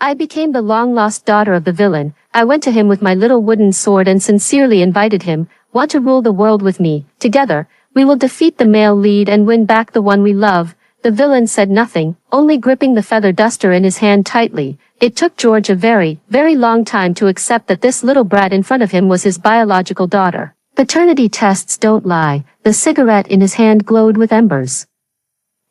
I became the long-lost daughter of the villain. I went to him with my little wooden sword and sincerely invited him, want to rule the world with me. Together, we will defeat the male lead and win back the one we love. The villain said nothing, only gripping the feather duster in his hand tightly. It took George a very, very long time to accept that this little brat in front of him was his biological daughter. Paternity tests don't lie. The cigarette in his hand glowed with embers.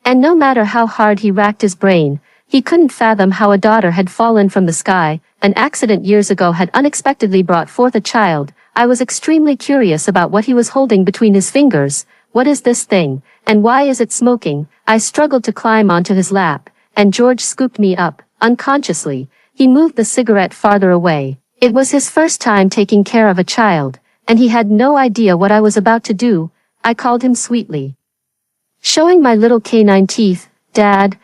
And no matter how hard he racked his brain, he couldn't fathom how a daughter had fallen from the sky. An accident years ago had unexpectedly brought forth a child. I was extremely curious about what he was holding between his fingers. What is this thing, and why is it smoking? I struggled to climb onto his lap, and George scooped me up, unconsciously. He moved the cigarette farther away. It was his first time taking care of a child, and he had no idea what I was about to do. I called him sweetly, showing my little canine teeth. Dad,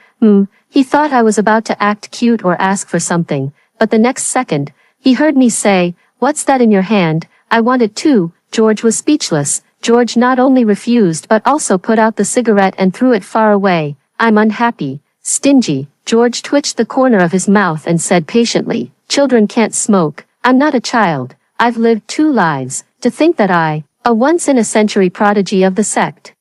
he thought I was about to act cute or ask for something, but the next second, he heard me say, "What's that in your hand?" I wanted too. George was speechless. George not only refused but also put out the cigarette and threw it far away. "I'm unhappy, stingy." George twitched the corner of his mouth and said patiently, "Children can't smoke. I'm not a child. I've lived 2 lives. To think that I, a once-in-a-century prodigy of the sect,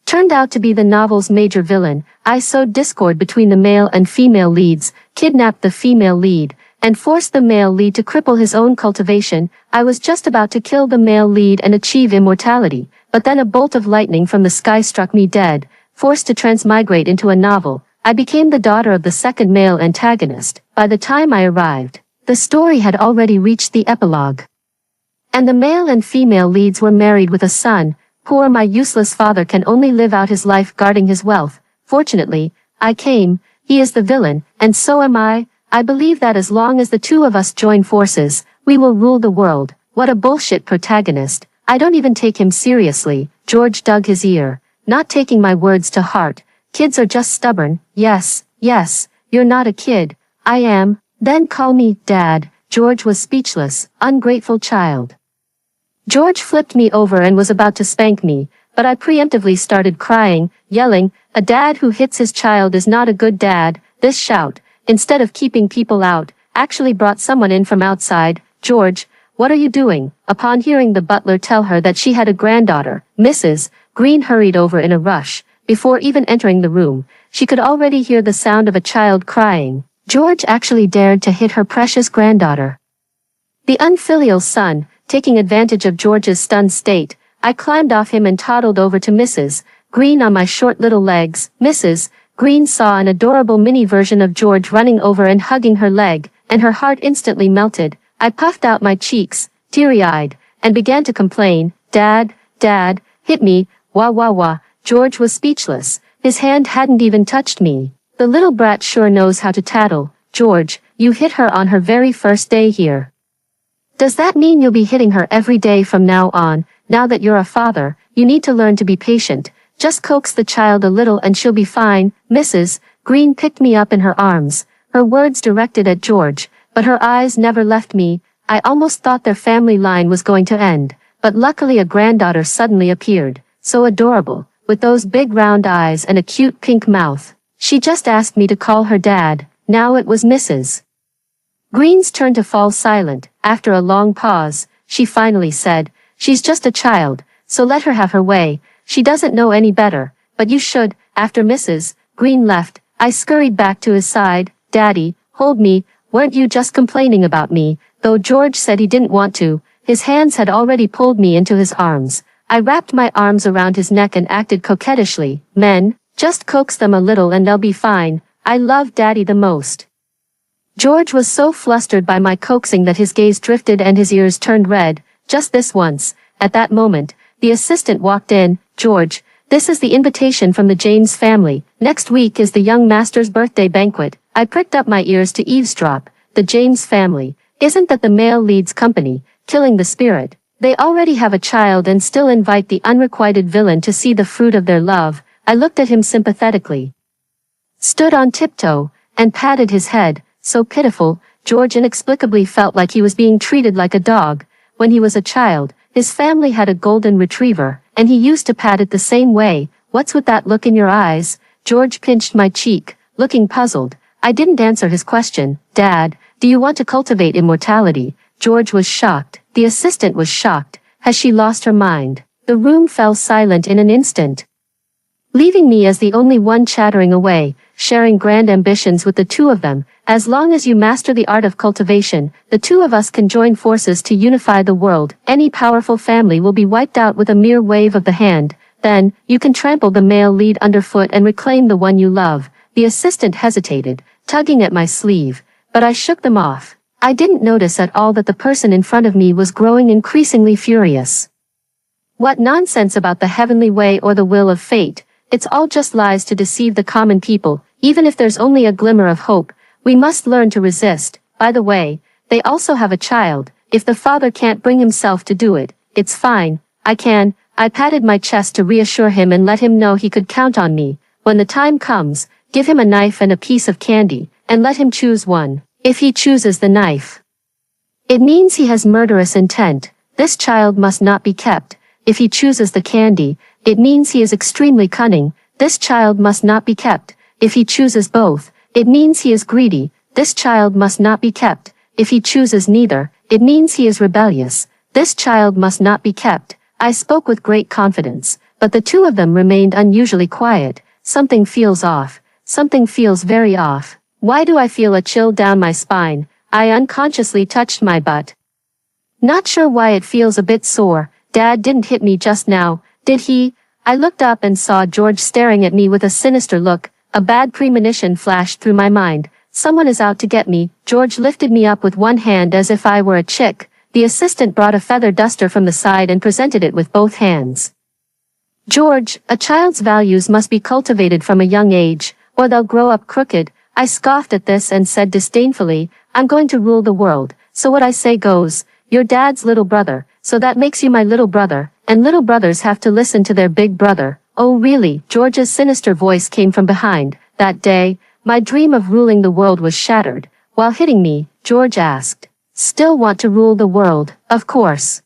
turned out to be the novel's major villain." I sowed discord between the male and female leads, kidnapped the female lead, and forced the male lead to cripple his own cultivation. I was just about to kill the male lead and achieve immortality, but then a bolt of lightning from the sky struck me dead. Forced to transmigrate into a novel, I became the daughter of the second male antagonist. By the time I arrived, the story had already reached the epilogue, and the male and female leads were married with a son. Poor my useless father can only live out his life guarding his wealth. Fortunately, I came. He is the villain, and so am I. I believe that as long as the 2 of us join forces, we will rule the world. What a bullshit protagonist. I don't even take him seriously. George dug his ear, not taking my words to heart. Kids are just stubborn. Yes, you're not a kid. I am. Then call me Dad. George was speechless. Ungrateful child. George flipped me over and was about to spank me, but I preemptively started crying, yelling, "A dad who hits his child is not a good dad." This shout, instead of keeping people out, actually brought someone in from outside. "George, what are you doing?" Upon hearing the butler tell her that she had a granddaughter, Mrs. Green hurried over in a rush. Before even entering the room, she could already hear the sound of a child crying. George actually dared to hit her precious granddaughter. The unfilial son, taking advantage of George's stunned state, I climbed off him and toddled over to Mrs. Green on my short little legs. Mrs. Green saw an adorable mini version of George running over and hugging her leg, and her heart instantly melted. I puffed out my cheeks, teary-eyed, and began to complain, Dad, hit me, wah wah wah." George was speechless. His hand hadn't even touched me. "The little brat sure knows how to tattle. George, you hit her on her very first day here. Does that mean you'll be hitting her every day from now on? Now that you're a father, you need to learn to be patient. Just coax the child a little and she'll be fine." Mrs. Green picked me up in her arms, her words directed at George, but her eyes never left me. I almost thought their family line was going to end, but luckily a granddaughter suddenly appeared, so adorable, with those big round eyes and a cute pink mouth. She just asked me to call her Dad. Now it was Mrs. Green's turn to fall silent. After a long pause, she finally said, "She's just a child, so let her have her way. She doesn't know any better, but you should." After Mrs. Green left, I scurried back to his side. "Daddy, hold me. Weren't you just complaining about me?" Though George said he didn't want to, his hands had already pulled me into his arms. I wrapped my arms around his neck and acted coquettishly. "Men, just coax them a little and they'll be fine. I love Daddy the most." George was so flustered by my coaxing that his gaze drifted and his ears turned red. Just this once. At that moment, the assistant walked in. "George, this is the invitation from the James family. Next week is the young master's birthday banquet." I pricked up my ears to eavesdrop. The James family. Isn't that the male lead's company, killing the spirit? They already have a child and still invite the unrequited villain to see the fruit of their love. I looked at him sympathetically, stood on tiptoe, and patted his head. So pitiful. George inexplicably felt like he was being treated like a dog. When he was a child, his family had a golden retriever, and he used to pat it the same way. "What's with that look in your eyes?" George pinched my cheek, looking puzzled. I didn't answer his question. Dad, do you want to cultivate immortality? George was shocked. The assistant was shocked. Has she lost her mind? The room fell silent in an instant, leaving me as the only one chattering away, sharing grand ambitions with the two of them. As long as you master the art of cultivation, the two of us can join forces to unify the world. Any powerful family will be wiped out with a mere wave of the hand. Then, you can trample the male lead underfoot and reclaim the one you love. The assistant hesitated, tugging at my sleeve, but I shook them off. I didn't notice at all that the person in front of me was growing increasingly furious. What nonsense about the heavenly way or the will of fate. It's all just lies to deceive the common people. Even if there's only a glimmer of hope, we must learn to resist. By the way, they also have a child. If the father can't bring himself to do it, it's fine. I can. I patted my chest to reassure him and let him know he could count on me. When the time comes, give him a knife and a piece of candy, and let him choose one. If he chooses the knife, it means he has murderous intent. This child must not be kept. If he chooses the candy, it means he is extremely cunning. This child must not be kept. If he chooses both, it means he is greedy. This child must not be kept. If he chooses neither, it means he is rebellious. This child must not be kept. I spoke with great confidence, but the two of them remained unusually quiet. Something feels off. Something feels very off. Why do I feel a chill down my spine? I unconsciously touched my butt. Not sure why it feels a bit sore. Dad didn't hit me just now, did he? I looked up and saw George staring at me with a sinister look. A bad premonition flashed through my mind. Someone is out to get me. George lifted me up with one hand as if I were a chick. The assistant brought a feather duster from the side and presented it with both hands. George, a child's values must be cultivated from a young age, or they'll grow up crooked. I scoffed at this and said disdainfully, I'm going to rule the world, so what I say goes. You're Dad's little brother, so that makes you my little brother, and little brothers have to listen to their big brother. Oh really? George's sinister voice came from behind. That day, my dream of ruling the world was shattered. While hitting me, George asked, still want to rule the world? Of course.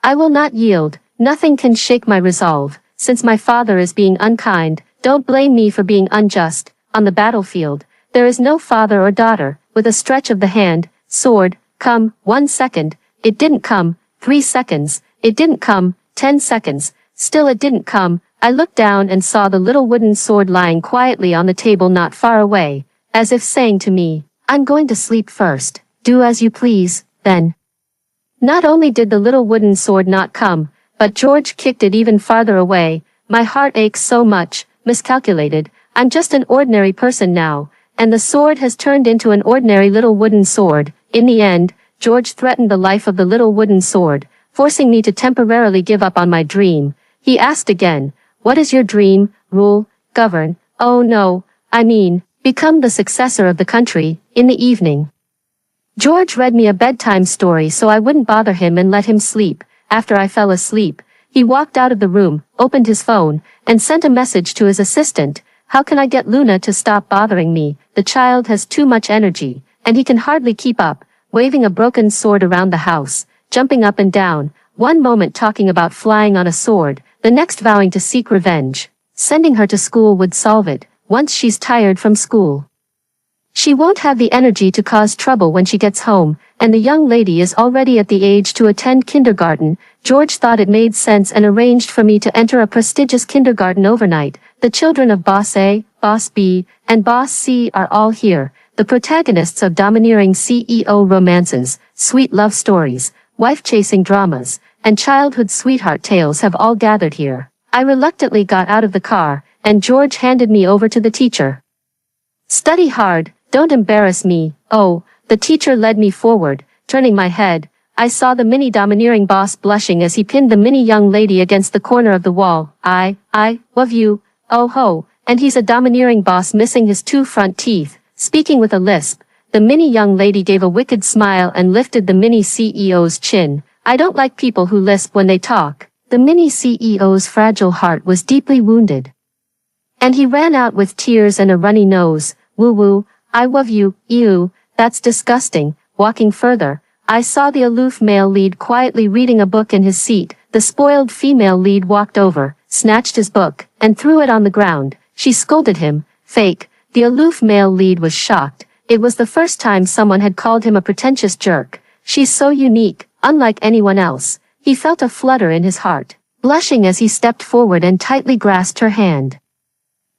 I will not yield. Nothing can shake my resolve. Since my father is being unkind, don't blame me for being unjust. On the battlefield, there is no father or daughter. With a stretch of the hand, sword, come. 1 second, it didn't come. 3 seconds, it didn't come. 10 seconds, still it didn't come. I looked down and saw the little wooden sword lying quietly on the table not far away, as if saying to me, I'm going to sleep first. Do as you please, then. Not only did the little wooden sword not come, but George kicked it even farther away. My heart aches so much. Miscalculated. I'm just an ordinary person now, and the sword has turned into an ordinary little wooden sword. In the end, George threatened the life of the little wooden sword, forcing me to temporarily give up on my dream. He asked again, what is your dream? Rule, govern. Oh no, I mean, become the successor of the country. In the evening, George read me a bedtime story so I wouldn't bother him and let him sleep. After I fell asleep, he walked out of the room, opened his phone, and sent a message to his assistant. How can I get Luna to stop bothering me? The child has too much energy, and he can hardly keep up, waving a broken sword around the house, jumping up and down, one moment talking about flying on a sword, the next vowing to seek revenge. Sending her to school would solve it. Once she's tired from school, she won't have the energy to cause trouble when she gets home, and the young lady is already at the age to attend kindergarten. George thought it made sense and arranged for me to enter a prestigious kindergarten overnight. The children of Boss A, Boss B, and Boss C are all here. The protagonists of domineering CEO romances, sweet love stories, wife-chasing dramas, and childhood sweetheart tales have all gathered here. I reluctantly got out of the car, and George handed me over to the teacher. Study hard, don't embarrass me. Oh, the teacher led me forward. Turning my head, I saw the mini domineering boss blushing as he pinned the mini young lady against the corner of the wall. I love you. Oh ho, and he's a domineering boss missing his 2 front teeth. Speaking with a lisp, the mini young lady gave a wicked smile and lifted the mini CEO's chin. I don't like people who lisp when they talk. The mini CEO's fragile heart was deeply wounded, and he ran out with tears and a runny nose. Woo woo, I love you. Ew, that's disgusting. Walking further, I saw the aloof male lead quietly reading a book in his seat. The spoiled female lead walked over, snatched his book, and threw it on the ground. She scolded him. Fake. The aloof male lead was shocked. It was the first time someone had called him a pretentious jerk. She's so unique, unlike anyone else. He felt a flutter in his heart, blushing as he stepped forward and tightly grasped her hand.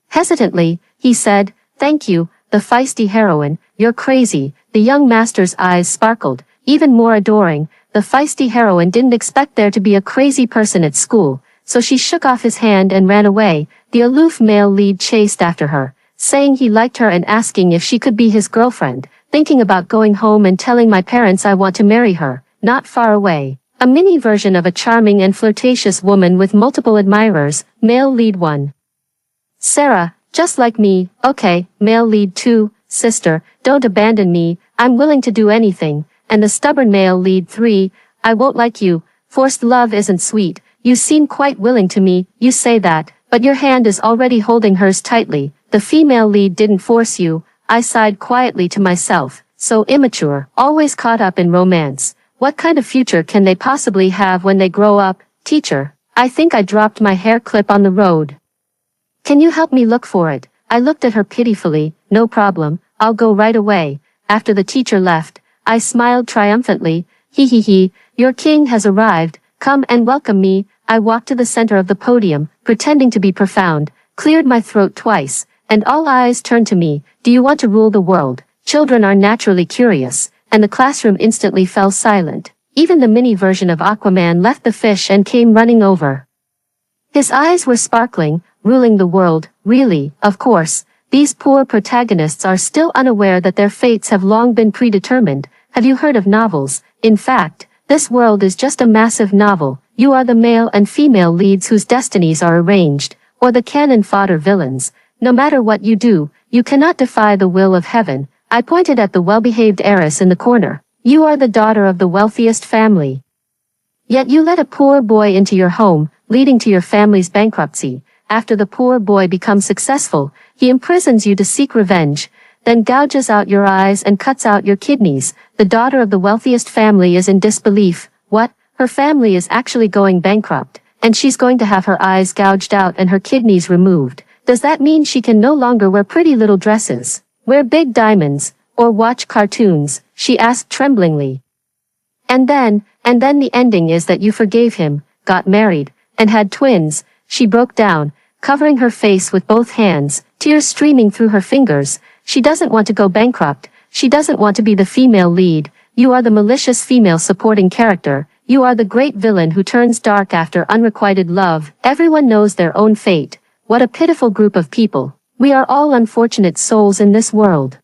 Hesitantly, he said, "Thank you, the feisty heroine, you're crazy." The young master's eyes sparkled, even more adoring. The feisty heroine didn't expect there to be a crazy person at school, so she shook off his hand and ran away. The aloof male lead chased after her, saying he liked her and asking if she could be his girlfriend. Thinking about going home and telling my parents I want to marry her. Not far away. A mini version of a charming and flirtatious woman with multiple admirers. Male lead 1. Sarah, just like me. Okay. Male lead 2. Sister, don't abandon me. I'm willing to do anything. And the stubborn male lead 3. I won't like you. Forced love isn't sweet. You seem quite willing to me. You say that, but your hand is already holding hers tightly. The female lead didn't force you. I sighed quietly to myself. So immature, always caught up in romance. What kind of future can they possibly have when they grow up? Teacher, I think I dropped my hair clip on the road. Can you help me look for it? I looked at her pitifully. No problem, I'll go right away. After the teacher left, I smiled triumphantly. He, your king has arrived. Come and welcome me. I walked to the center of the podium, pretending to be profound, cleared my throat twice, and all eyes turned to me. Do you want to rule the world? Children are naturally curious, and the classroom instantly fell silent. Even the mini version of Aquaman left the fish and came running over. His eyes were sparkling. Ruling the world, really, of course. These poor protagonists are still unaware that their fates have long been predetermined. Have you heard of novels? In fact, this world is just a massive novel. You are the male and female leads whose destinies are arranged, or the cannon fodder villains. No matter what you do, you cannot defy the will of heaven. I pointed at the well-behaved heiress in the corner. You are the daughter of the wealthiest family. Yet you let a poor boy into your home, leading to your family's bankruptcy. After the poor boy becomes successful, he imprisons you to seek revenge, then gouges out your eyes and cuts out your kidneys. The daughter of the wealthiest family is in disbelief. What? Her family is actually going bankrupt, and she's going to have her eyes gouged out and her kidneys removed. Does that mean she can no longer wear pretty little dresses, wear big diamonds, or watch cartoons? She asked tremblingly. And then the ending is that you forgave him, got married, and had twins. She broke down, covering her face with both hands, tears streaming through her fingers. She doesn't want to go bankrupt. She doesn't want to be the female lead. You are the malicious female supporting character. You are the great villain who turns dark after unrequited love. Everyone knows their own fate. What a pitiful group of people. We are all unfortunate souls in this world.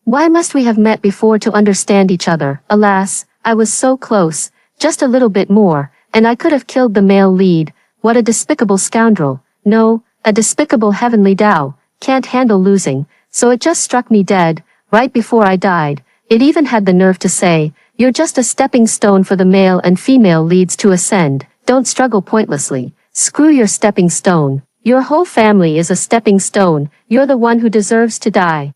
Why must we have met before to understand each other? Alas, I was so close, just a little bit more, and I could have killed the male lead. What a despicable scoundrel. No, a despicable heavenly Tao. Can't handle losing. So it just struck me dead, right before I died. It even had the nerve to say, you're just a stepping stone for the male and female leads to ascend. Don't struggle pointlessly. Screw your stepping stone. Your whole family is a stepping stone. You're the one who deserves to die.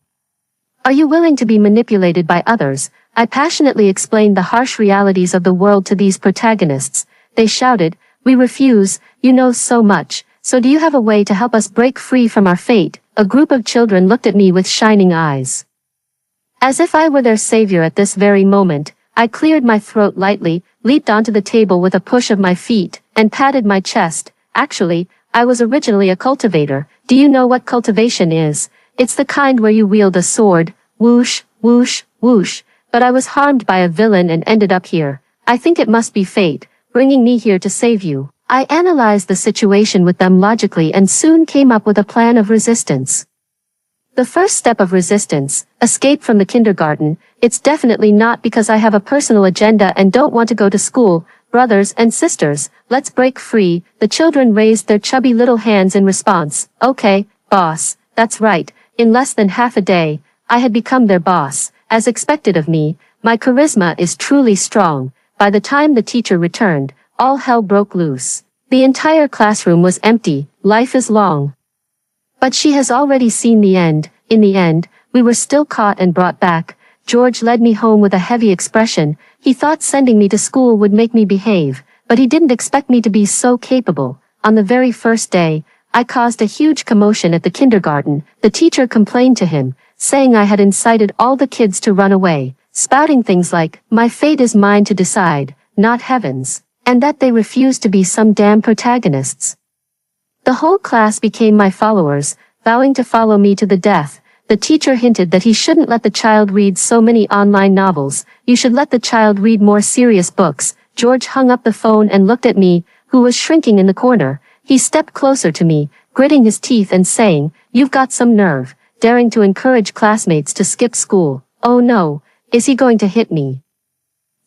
Are you willing to be manipulated by others? I passionately explained the harsh realities of the world to these protagonists. They shouted, we refuse. You know so much. So do you have a way to help us break free from our fate? A group of children looked at me with shining eyes. As if I were their savior at this very moment, I cleared my throat lightly, leaped onto the table with a push of my feet, and patted my chest. Actually, I was originally a cultivator. Do you know what cultivation is? It's the kind where you wield a sword, whoosh, whoosh, whoosh. But I was harmed by a villain and ended up here. I think it must be fate, bringing me here to save you. I analyzed the situation with them logically and soon came up with a plan of resistance. The first step of resistance, escape from the kindergarten. It's definitely not because I have a personal agenda and don't want to go to school. Brothers and sisters, let's break free. The children raised their chubby little hands in response. Okay, boss, that's right. In less than half a day, I had become their boss. As expected of me, my charisma is truly strong. By the time the teacher returned, all hell broke loose. The entire classroom was empty. Life is long. But she has already seen the end. In the end, we were still caught and brought back. George led me home with a heavy expression. He thought sending me to school would make me behave, but he didn't expect me to be so capable. On the very first day, I caused a huge commotion at the kindergarten. The teacher complained to him, saying I had incited all the kids to run away, spouting things like, "My fate is mine to decide, not heaven's," and that they refused to be some damn protagonists. The whole class became my followers, vowing to follow me to the death. The teacher hinted that he shouldn't let the child read so many online novels. You should let the child read more serious books. George hung up the phone and looked at me, who was shrinking in the corner. He stepped closer to me, gritting his teeth and saying, "You've got some nerve, daring to encourage classmates to skip school. Oh no, is he going to hit me?"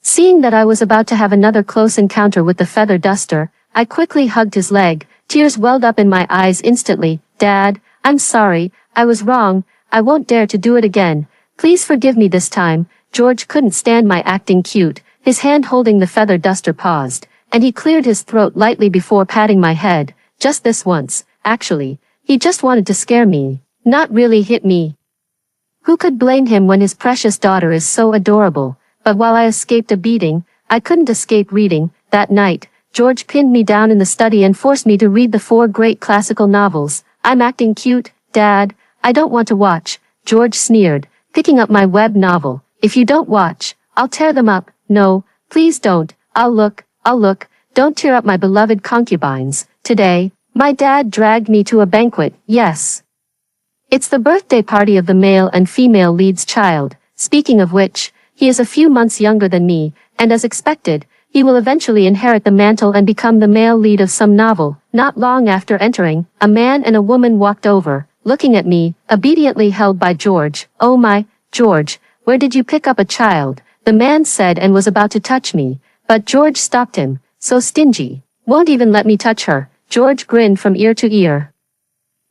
Seeing that I was about to have another close encounter with the feather duster, I quickly hugged his leg. Tears welled up in my eyes instantly. "Dad, I'm sorry, I was wrong. I won't dare to do it again. Please forgive me this time." George couldn't stand my acting cute. His hand holding the feather duster paused, and he cleared his throat lightly before patting my head. "Just this once, actually. He just wanted to scare me, not really hit me." Who could blame him when his precious daughter is so adorable? But while I escaped a beating, I couldn't escape reading. That night, George pinned me down in the study and forced me to read the 4 great classical novels. "I'm acting cute, Dad. I don't want to watch," George sneered, picking up my web novel. "If you don't watch, I'll tear them up." "No, please don't. I'll look. Don't tear up my beloved concubines." Today, my dad dragged me to a banquet. Yes. It's the birthday party of the male and female lead's child. Speaking of which, he is a few months younger than me, and as expected, he will eventually inherit the mantle and become the male lead of some novel. Not long after entering, a man and a woman walked over, looking at me, obediently held by George. "Oh my, George, where did you pick up a child?" the man said and was about to touch me, but George stopped him. "So stingy. Won't even let me touch her." George grinned from ear to ear,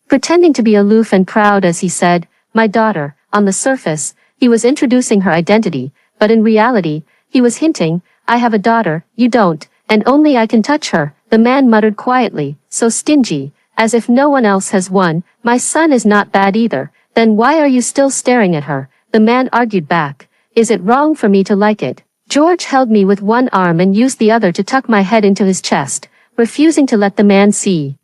pretending to be aloof and proud as he said, "My daughter." On the surface, he was introducing her identity, but in reality, he was hinting, "I have a daughter, you don't, and only I can touch her." The man muttered quietly, "So stingy, as if no one else has one. My son is not bad either. Then why are you still staring at her?" The man argued back. "Is it wrong for me to like it?" George held me with one arm and used the other to tuck my head into his chest, refusing to let the man see.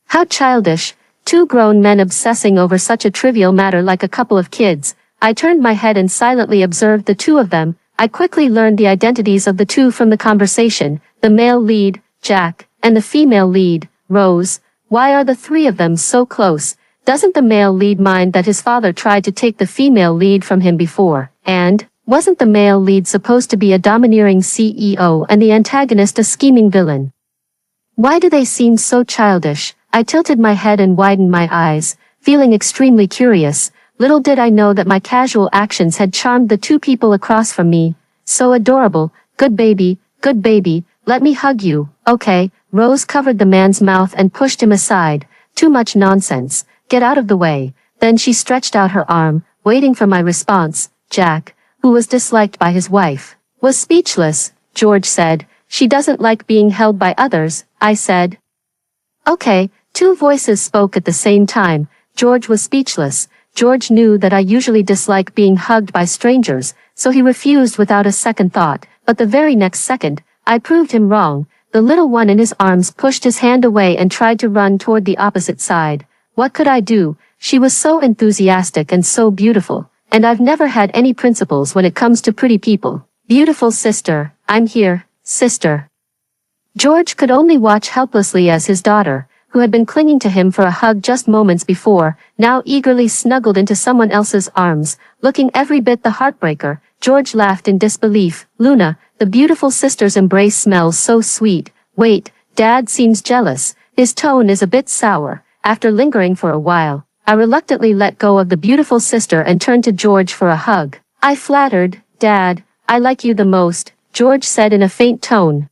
How childish, 2 grown men obsessing over such a trivial matter like a couple of kids. I turned my head and silently observed the 2 of them. I quickly learned the identities of the 2 from the conversation, the male lead, Jack, and the female lead, Rose. Why are the 3 of them so close? Doesn't the male lead mind that his father tried to take the female lead from him before? And wasn't the male lead supposed to be a domineering CEO and the antagonist a scheming villain? Why do they seem so childish? I tilted my head and widened my eyes, feeling extremely curious. Little did I know that my casual actions had charmed the 2 people across from me. "So adorable, good baby, let me hug you." "Okay." Rose covered the man's mouth and pushed him aside. "Too much nonsense. Get out of the way." Then she stretched out her arm, waiting for my response. Jack, who was disliked by his wife, was speechless. George said, "She doesn't like being held by others," I said. Okay, 2 voices spoke at the same time. George was speechless. George knew that I usually dislike being hugged by strangers, so he refused without a second thought. But the very next second, I proved him wrong. The little one in his arms pushed his hand away and tried to run toward the opposite side. What could I do? She was so enthusiastic and so beautiful, and I've never had any principles when it comes to pretty people. "Beautiful sister, I'm here, sister." George could only watch helplessly as his daughter, who had been clinging to him for a hug just moments before, now eagerly snuggled into someone else's arms, looking every bit the heartbreaker. George laughed in disbelief. "Luna, the beautiful sister's embrace smells so sweet." "Wait, Dad seems jealous." His tone is a bit sour. After lingering for a while, I reluctantly let go of the beautiful sister and turned to George for a hug. I flattered, "Dad, I like you the most," George said in a faint tone,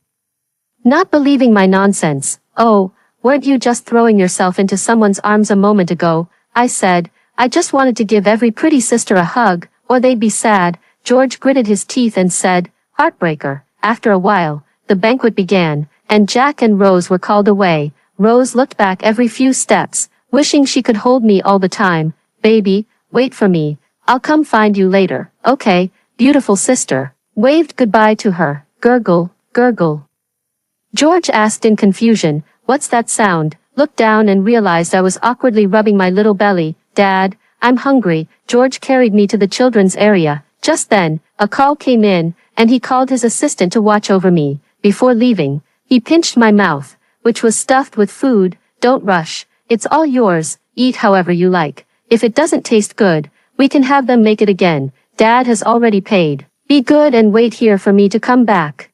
not believing my nonsense. "Oh, weren't you just throwing yourself into someone's arms a moment ago?" I said. "I just wanted to give every pretty sister a hug, or they'd be sad." George gritted his teeth and said, "Heartbreaker." After a while, the banquet began, and Jack and Rose were called away. Rose looked back every few steps, wishing she could hold me all the time. "Baby, wait for me. I'll come find you later." "Okay, beautiful sister." Waved goodbye to her. Gurgle, gurgle. George asked in confusion, "What's that sound?" looked down and realized I was awkwardly rubbing my little belly. Dad, I'm hungry. George carried me to the children's area. Just then, a call came in, and he called his assistant to watch over me. Before leaving, he pinched my mouth, which was stuffed with food. Don't rush. It's all yours. Eat however you like. If it doesn't taste good, we can have them make it again. Dad has already paid. Be good and wait here for me to come back.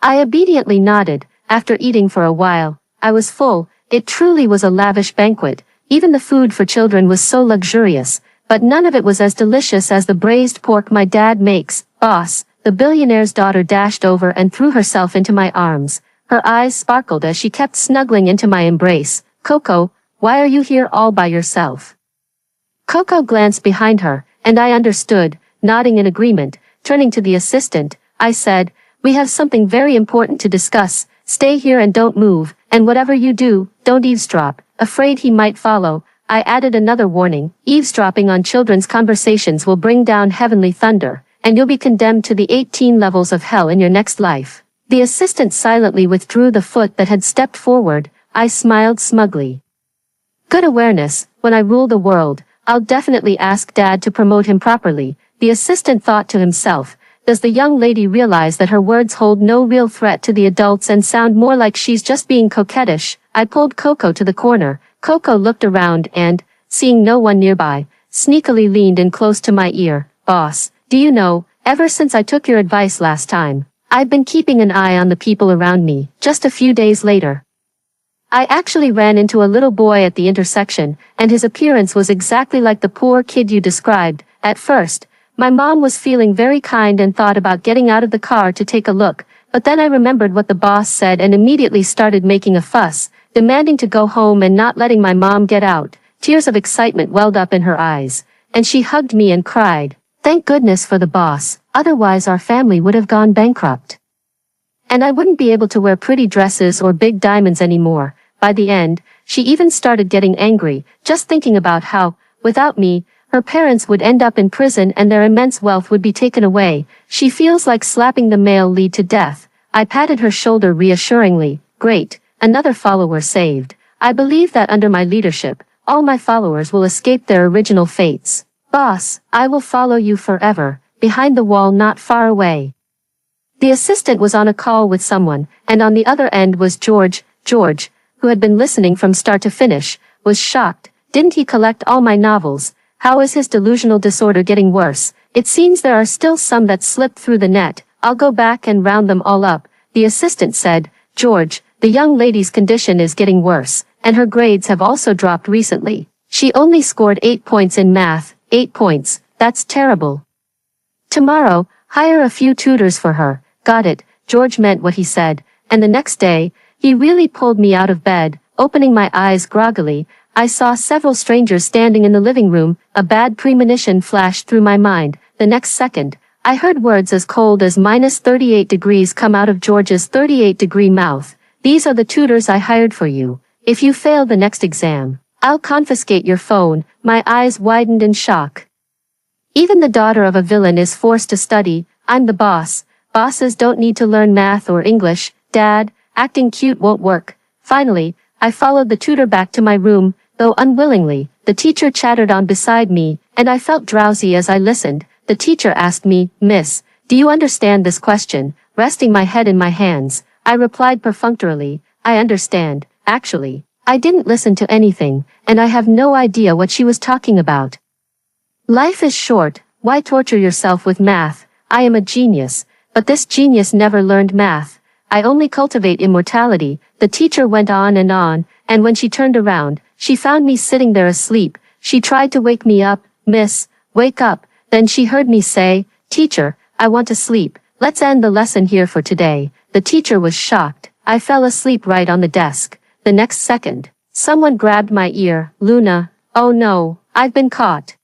I obediently nodded. After eating for a while, I was full. It truly was a lavish banquet. Even the food for children was so luxurious, but none of it was as delicious as the braised pork my dad makes. Boss, the billionaire's daughter dashed over and threw herself into my arms. Her eyes sparkled as she kept snuggling into my embrace. Coco, why are you here all by yourself? Coco glanced behind her, and I understood, nodding in agreement. Turning to the assistant, I said, we have something very important to discuss. Stay here and don't move, and whatever you do, don't eavesdrop. Afraid he might follow, I added another warning. Eavesdropping on children's conversations will bring down heavenly thunder, and you'll be condemned to the 18 levels of hell in your next life. The assistant silently withdrew the foot that had stepped forward. I smiled smugly. Good awareness. When I rule the world, I'll definitely ask Dad to promote him properly. The assistant thought to himself, does the young lady realize that her words hold no real threat to the adults and sound more like she's just being coquettish? I pulled Coco to the corner. Coco looked around and, seeing no one nearby, sneakily leaned in close to my ear. Boss, do you know, ever since I took your advice last time, I've been keeping an eye on the people around me. Just a few days later, I actually ran into a little boy at the intersection, and his appearance was exactly like the poor kid you described. At first, my mom was feeling very kind and thought about getting out of the car to take a look, but then I remembered what the boss said and immediately started making a fuss, demanding to go home and not letting my mom get out. Tears of excitement welled up in her eyes, and she hugged me and cried, "Thank goodness for the boss, otherwise our family would have gone bankrupt. And I wouldn't be able to wear pretty dresses or big diamonds anymore." By the end, she even started getting angry, just thinking about how, without me, her parents would end up in prison and their immense wealth would be taken away. She feels like slapping the male lead to death. I patted her shoulder reassuringly. Great, another follower saved. I believe that under my leadership, all my followers will escape their original fates. Boss, I will follow you forever, behind the wall not far away. The assistant was on a call with someone, and on the other end was George. George, who had been listening from start to finish, was shocked. Didn't he collect all my novels? How is his delusional disorder getting worse? It seems there are still some that slipped through the net. I'll go back and round them all up. The assistant said, George, the young lady's condition is getting worse, and her grades have also dropped recently. She only scored 8 points in math. 8 points. That's terrible. Tomorrow, hire a few tutors for her. Got it. George meant what he said, and the next day, he really pulled me out of bed. Opening my eyes groggily, I saw several strangers standing in the living room. A bad premonition flashed through my mind. The next second, I heard words as cold as -38 degrees come out of George's 38-degree mouth. These are the tutors I hired for you. If you fail the next exam, I'll confiscate your phone. My eyes widened in shock. Even the daughter of a villain is forced to study. I'm the boss. Bosses don't need to learn math or English. Dad, acting cute won't work. Finally, I followed the tutor back to my room, though unwillingly. The teacher chattered on beside me, and I felt drowsy as I listened. The teacher asked me, Miss, do you understand this question? Resting my head in my hands, I replied perfunctorily, I understand. Actually, I didn't listen to anything, and I have no idea what she was talking about. Life is short. Why torture yourself with math? I am a genius, but this genius never learned math. I only cultivate immortality. The teacher went on, and when she turned around, she found me sitting there asleep. She tried to wake me up. Miss, wake up. Then she heard me say, Teacher, I want to sleep. Let's end the lesson here for today. The teacher was shocked. I fell asleep right on the desk. The next second, someone grabbed my ear. Luna, oh no, I've been caught.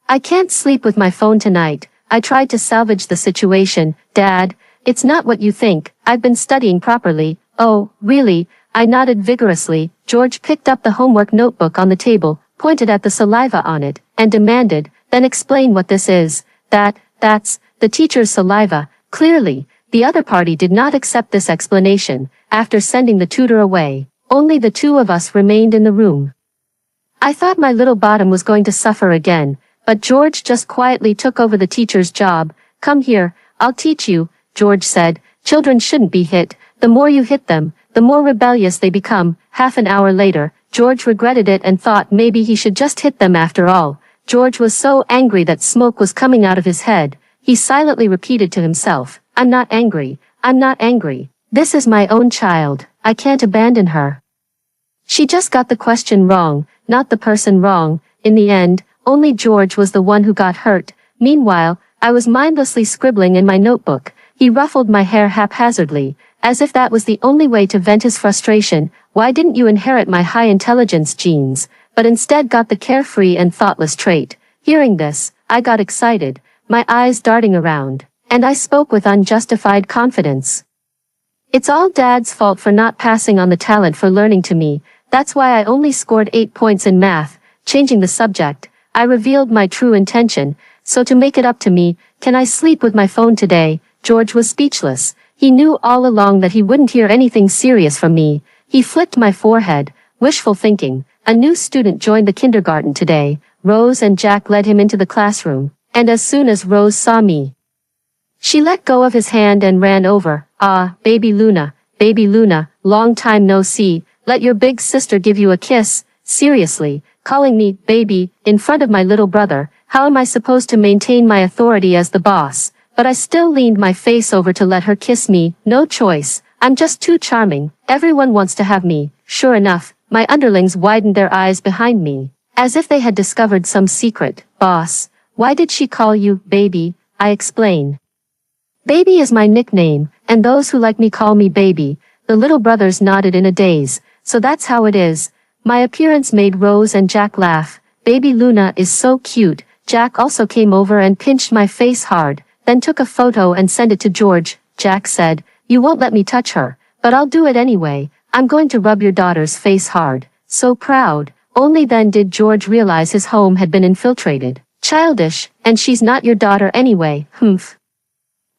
I can't sleep with my phone tonight. I tried to salvage the situation. Dad, it's not what you think. I've been studying properly. Oh, really? I nodded vigorously. George picked up the homework notebook on the table, pointed at the saliva on it, and demanded, then explain what this is. That's the teacher's saliva. Clearly, the other party did not accept this explanation. After sending the tutor away, Only the two of us remained in the room. I thought my little bottom was going to suffer again, but George just quietly took over the teacher's job. "Come here, I'll teach you," George said. "Children shouldn't be hit. The more you hit them, the more rebellious they become." Half an hour later, George regretted it and thought maybe he should just hit them after all. George was so angry that smoke was coming out of his head. He silently repeated to himself, "I'm not angry. I'm not angry. This is my own child. I can't abandon her. She just got the question wrong, not the person wrong." In the end, only George was the one who got hurt. Meanwhile, I was mindlessly scribbling in my notebook. He ruffled my hair haphazardly, as if that was the only way to vent his frustration. "Why didn't you inherit my high intelligence genes, but instead got the carefree and thoughtless trait?" Hearing this, I got excited, my eyes darting around, and I spoke with unjustified confidence. "It's all Dad's fault for not passing on the talent for learning to me. That's why I only scored 8 points in math." Changing the subject, I revealed my true intention. "So to make it up to me, can I sleep with my phone today?" George was speechless. He knew all along that he wouldn't hear anything serious from me. He flicked my forehead. "Wishful thinking. A new student joined the kindergarten today." Rose and Jack led him into the classroom, and as soon as Rose saw me, she let go of his hand and ran over. "Ah, baby Luna, long time no see. Let your big sister give you a kiss." Seriously, calling me baby in front of my little brother. How am I supposed to maintain my authority as the boss? But I still leaned my face over to let her kiss me. No choice. I'm just too charming. Everyone wants to have me. Sure enough, my underlings widened their eyes behind me, as if they had discovered some secret. "Boss, why did she call you baby?" I explain. "Baby is my nickname, and those who like me call me baby." The little brothers nodded in a daze. "So that's how it is." My appearance made Rose and Jack laugh. "Baby Luna is so cute." Jack also came over and pinched my face hard, then took a photo and sent it to George. Jack said, "You won't let me touch her, but I'll do it anyway. I'm going to rub your daughter's face hard." So proud. Only then did George realize his home had been infiltrated. Childish, and she's not your daughter anyway. Humph.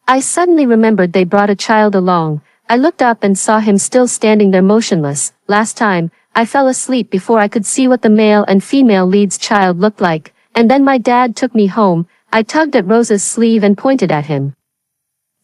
I suddenly remembered they brought a child along. I looked up and saw him still standing there motionless. Last time, I fell asleep before I could see what the male and female lead's child looked like, and then my dad took me home. I tugged at Rose's sleeve and pointed at him.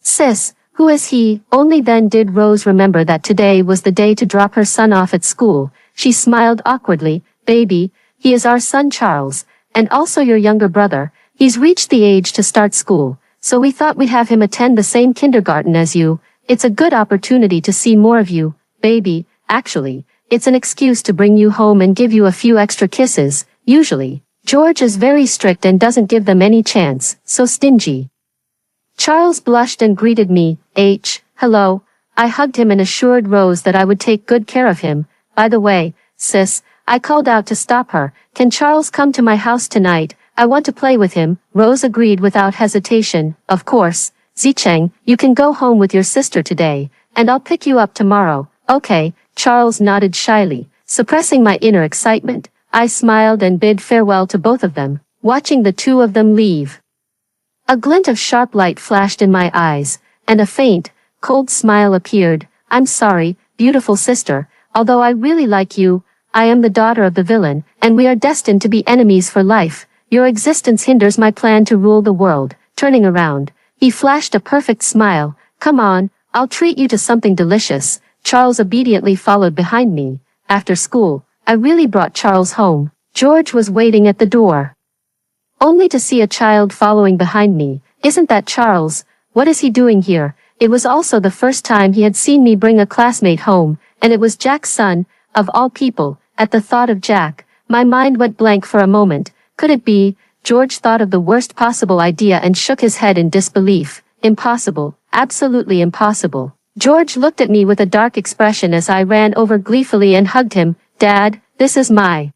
"Sis, who is he?" Only then did Rose remember that today was the day to drop her son off at school. She smiled awkwardly. "Baby, he is our son Charles, and also your younger brother. He's reached the age to start school, so we thought we'd have him attend the same kindergarten as you. It's a good opportunity to see more of you, baby. Actually, it's an excuse to bring you home and give you a few extra kisses. Usually, George is very strict and doesn't give them any chance, so stingy." Charles blushed and greeted me. Hello." I hugged him and assured Rose that I would take good care of him. "By the way, sis," I called out to stop her, "can Charles come to my house tonight? I want to play with him." Rose agreed without hesitation. "Of course, Zicheng, you can go home with your sister today, and I'll pick you up tomorrow." "Okay." Charles nodded shyly, suppressing my inner excitement. I smiled and bid farewell to both of them, watching the two of them leave. A glint of sharp light flashed in my eyes, and a faint, cold smile appeared. "I'm sorry, beautiful sister, although I really like you. I am the daughter of the villain, and we are destined to be enemies for life. Your existence hinders my plan to rule the world." Turning around, he flashed a perfect smile. "Come on, I'll treat you to something delicious." Charles obediently followed behind me. After school, I really brought Charles home. George was waiting at the door, only to see a child following behind me. "Isn't that Charles? What is he doing here?" It was also the first time he had seen me bring a classmate home, and it was Jack's son, of all people. At the thought of Jack, my mind went blank for a moment. Could it be? George thought of the worst possible idea and shook his head in disbelief. Impossible. Absolutely impossible. George looked at me with a dark expression as I ran over gleefully and hugged him. "Dad, this is my..."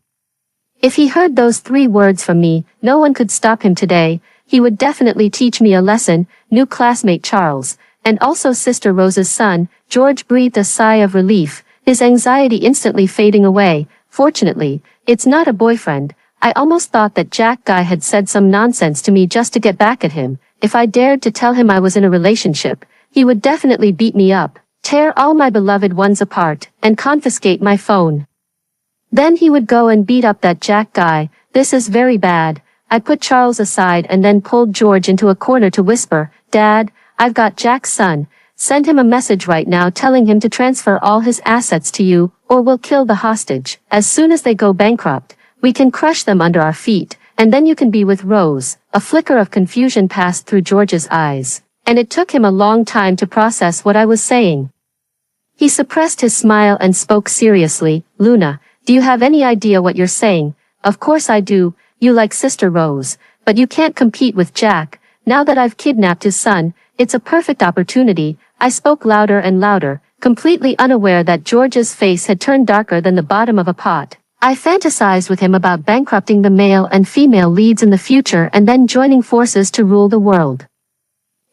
If he heard those 3 words from me, no one could stop him today. He would definitely teach me a lesson. New classmate Charles, and also Sister Rose's son. George breathed a sigh of relief, his anxiety instantly fading away. Fortunately, it's not a boyfriend. I almost thought that Jack guy had said some nonsense to me just to get back at him. If I dared to tell him I was in a relationship, he would definitely beat me up. tear all my beloved ones apart, and confiscate my phone. Then he would go and beat up that Jack guy. This is very bad. I put Charles aside and then pulled George into a corner to whisper, Dad, I've got Jack's son. Send him a message right now telling him to transfer all his assets to you, or we'll kill the hostage. As soon as they go bankrupt, we can crush them under our feet, and then you can be with Rose. A flicker of confusion passed through George's eyes, and it took him a long time to process what I was saying. He suppressed his smile and spoke seriously, Luna, do you have any idea what you're saying? Of course I do, you like Sister Rose, but you can't compete with Jack. Now that I've kidnapped his son, it's a perfect opportunity. I spoke louder and louder, completely unaware that George's face had turned darker than the bottom of a pot. I fantasized with him about bankrupting the male and female leads in the future and then joining forces to rule the world.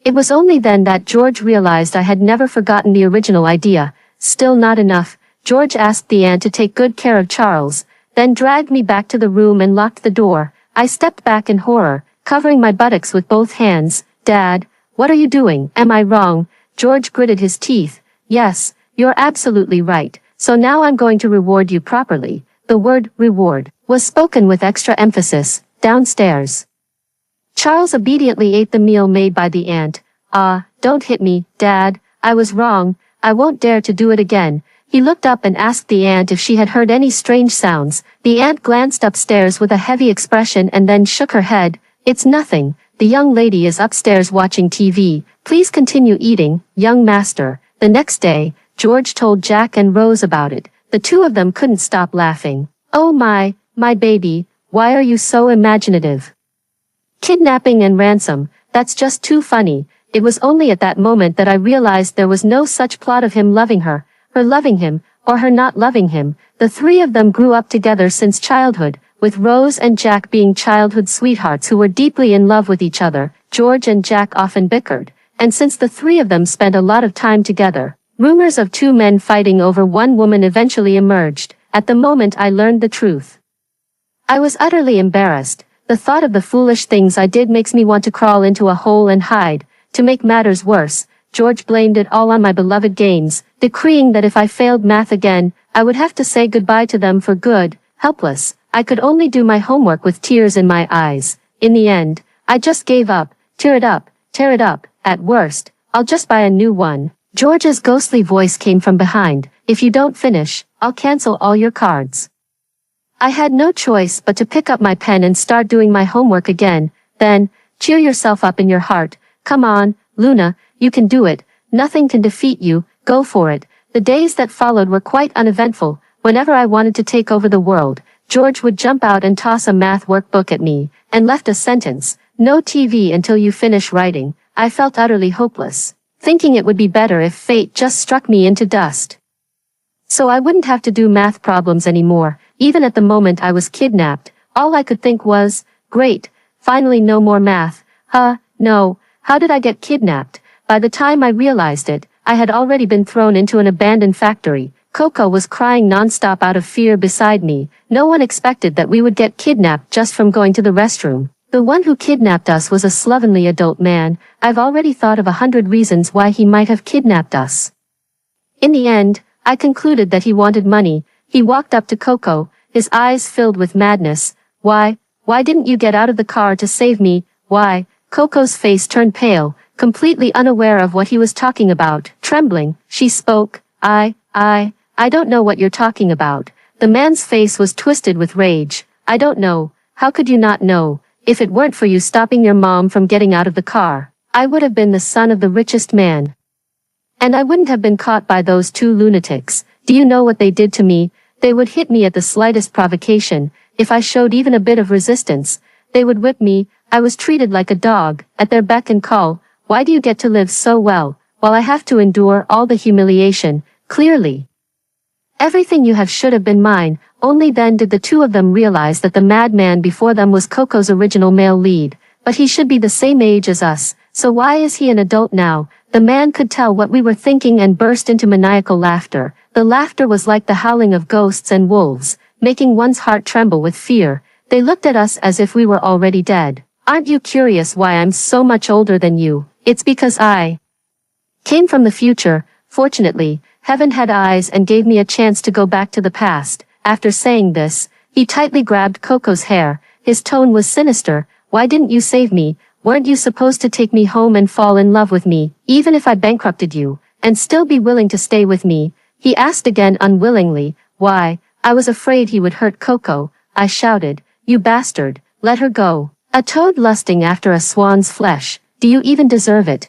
It was only then that George realized I had never forgotten the original idea. Still not enough, George asked the aunt to take good care of Charles, then dragged me back to the room and locked the door. I stepped back in horror, covering my buttocks with both hands. Dad, what are you doing? Am I wrong? George gritted his teeth. Yes, you're absolutely right. So now I'm going to reward you properly. The word reward was spoken with extra emphasis, downstairs. Charles obediently ate the meal made by the aunt. Don't hit me, Dad. I was wrong. I won't dare to do it again. He looked up and asked the aunt if she had heard any strange sounds. The aunt glanced upstairs with a heavy expression and then shook her head. It's nothing. The young lady is upstairs watching TV. Please continue eating, young master. The next day, George told Jack and Rose about it. The two of them couldn't stop laughing. Oh my baby, why are you so imaginative? Kidnapping and ransom, that's just too funny. It was only at that moment that I realized there was no such plot of him loving her loving him, or her not loving him. The three of them grew up together since childhood, with Rose and Jack being childhood sweethearts who were deeply in love with each other. George and Jack often bickered, and since the three of them spent a lot of time together, rumors of two men fighting over one woman eventually emerged. At the moment I learned the truth, I was utterly embarrassed. The thought of the foolish things I did makes me want to crawl into a hole and hide. To make matters worse, George blamed it all on my beloved games, decreeing that if I failed math again, I would have to say goodbye to them for good. Helpless, I could only do my homework with tears in my eyes. In the end, I just gave up. Tear it up, tear it up. At worst, I'll just buy a new one. George's ghostly voice came from behind. If you don't finish, I'll cancel all your cards. I had no choice but to pick up my pen and start doing my homework again. Then, cheer yourself up in your heart. Come on, Luna, you can do it. Nothing can defeat you. Go for it. The days that followed were quite uneventful. Whenever I wanted to take over the world, George would jump out and toss a math workbook at me, and left a sentence, no TV until you finish writing. I felt utterly hopeless, thinking it would be better if fate just struck me into dust. So I wouldn't have to do math problems anymore. Even at the moment I was kidnapped, all I could think was, great, finally no more math. No, how did I get kidnapped? By the time I realized it, I had already been thrown into an abandoned factory. Coco was crying non-stop out of fear beside me. No one expected that we would get kidnapped just from going to the restroom. The one who kidnapped us was a slovenly adult man. I've already thought of 100 reasons why he might have kidnapped us. In the end, I concluded that he wanted money. He walked up to Coco, his eyes filled with madness. Why didn't you get out of the car to save me? Why? Coco's face turned pale, completely unaware of what he was talking about. Trembling, she spoke, I don't know what you're talking about. The man's face was twisted with rage. I don't know. How could you not know? If it weren't for you stopping your mom from getting out of the car, I would have been the son of the richest man. And I wouldn't have been caught by those two lunatics. Do you know what they did to me? They would hit me at the slightest provocation. If I showed even a bit of resistance, they would whip me. I was treated like a dog, at their beck and call. Why do you get to live so well, while I have to endure all the humiliation? Clearly, everything you have should have been mine. Only then did the two of them realize that the madman before them was Coco's original male lead. But he should be the same age as us, so why is he an adult now? The man could tell what we were thinking and burst into maniacal laughter. The laughter was like the howling of ghosts and wolves, making one's heart tremble with fear. They looked at us as if we were already dead. Aren't you curious why I'm so much older than you? It's because I came from the future, Fortunately, heaven had eyes and gave me a chance to go back to the past. After saying this, he tightly grabbed Coco's hair. His tone was sinister. Why didn't you save me? Weren't you supposed to take me home and fall in love with me, even if I bankrupted you, and still be willing to stay with me? He asked again unwillingly. Why? I was afraid he would hurt Coco. I shouted. You bastard, let her go. A toad lusting after a swan's flesh. Do you even deserve it?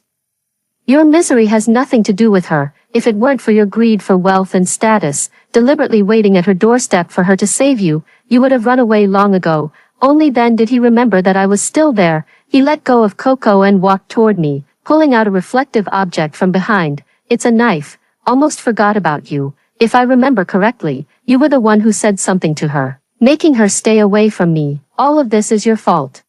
Your misery has nothing to do with her. If it weren't for your greed for wealth and status, deliberately waiting at her doorstep for her to save you, you would have run away long ago. Only then did he remember that I was still there. He let go of Coco and walked toward me, pulling out a reflective object from behind. It's a knife. Almost forgot about you. If I remember correctly, you were the one who said something to her, making her stay away from me. All of this is your fault.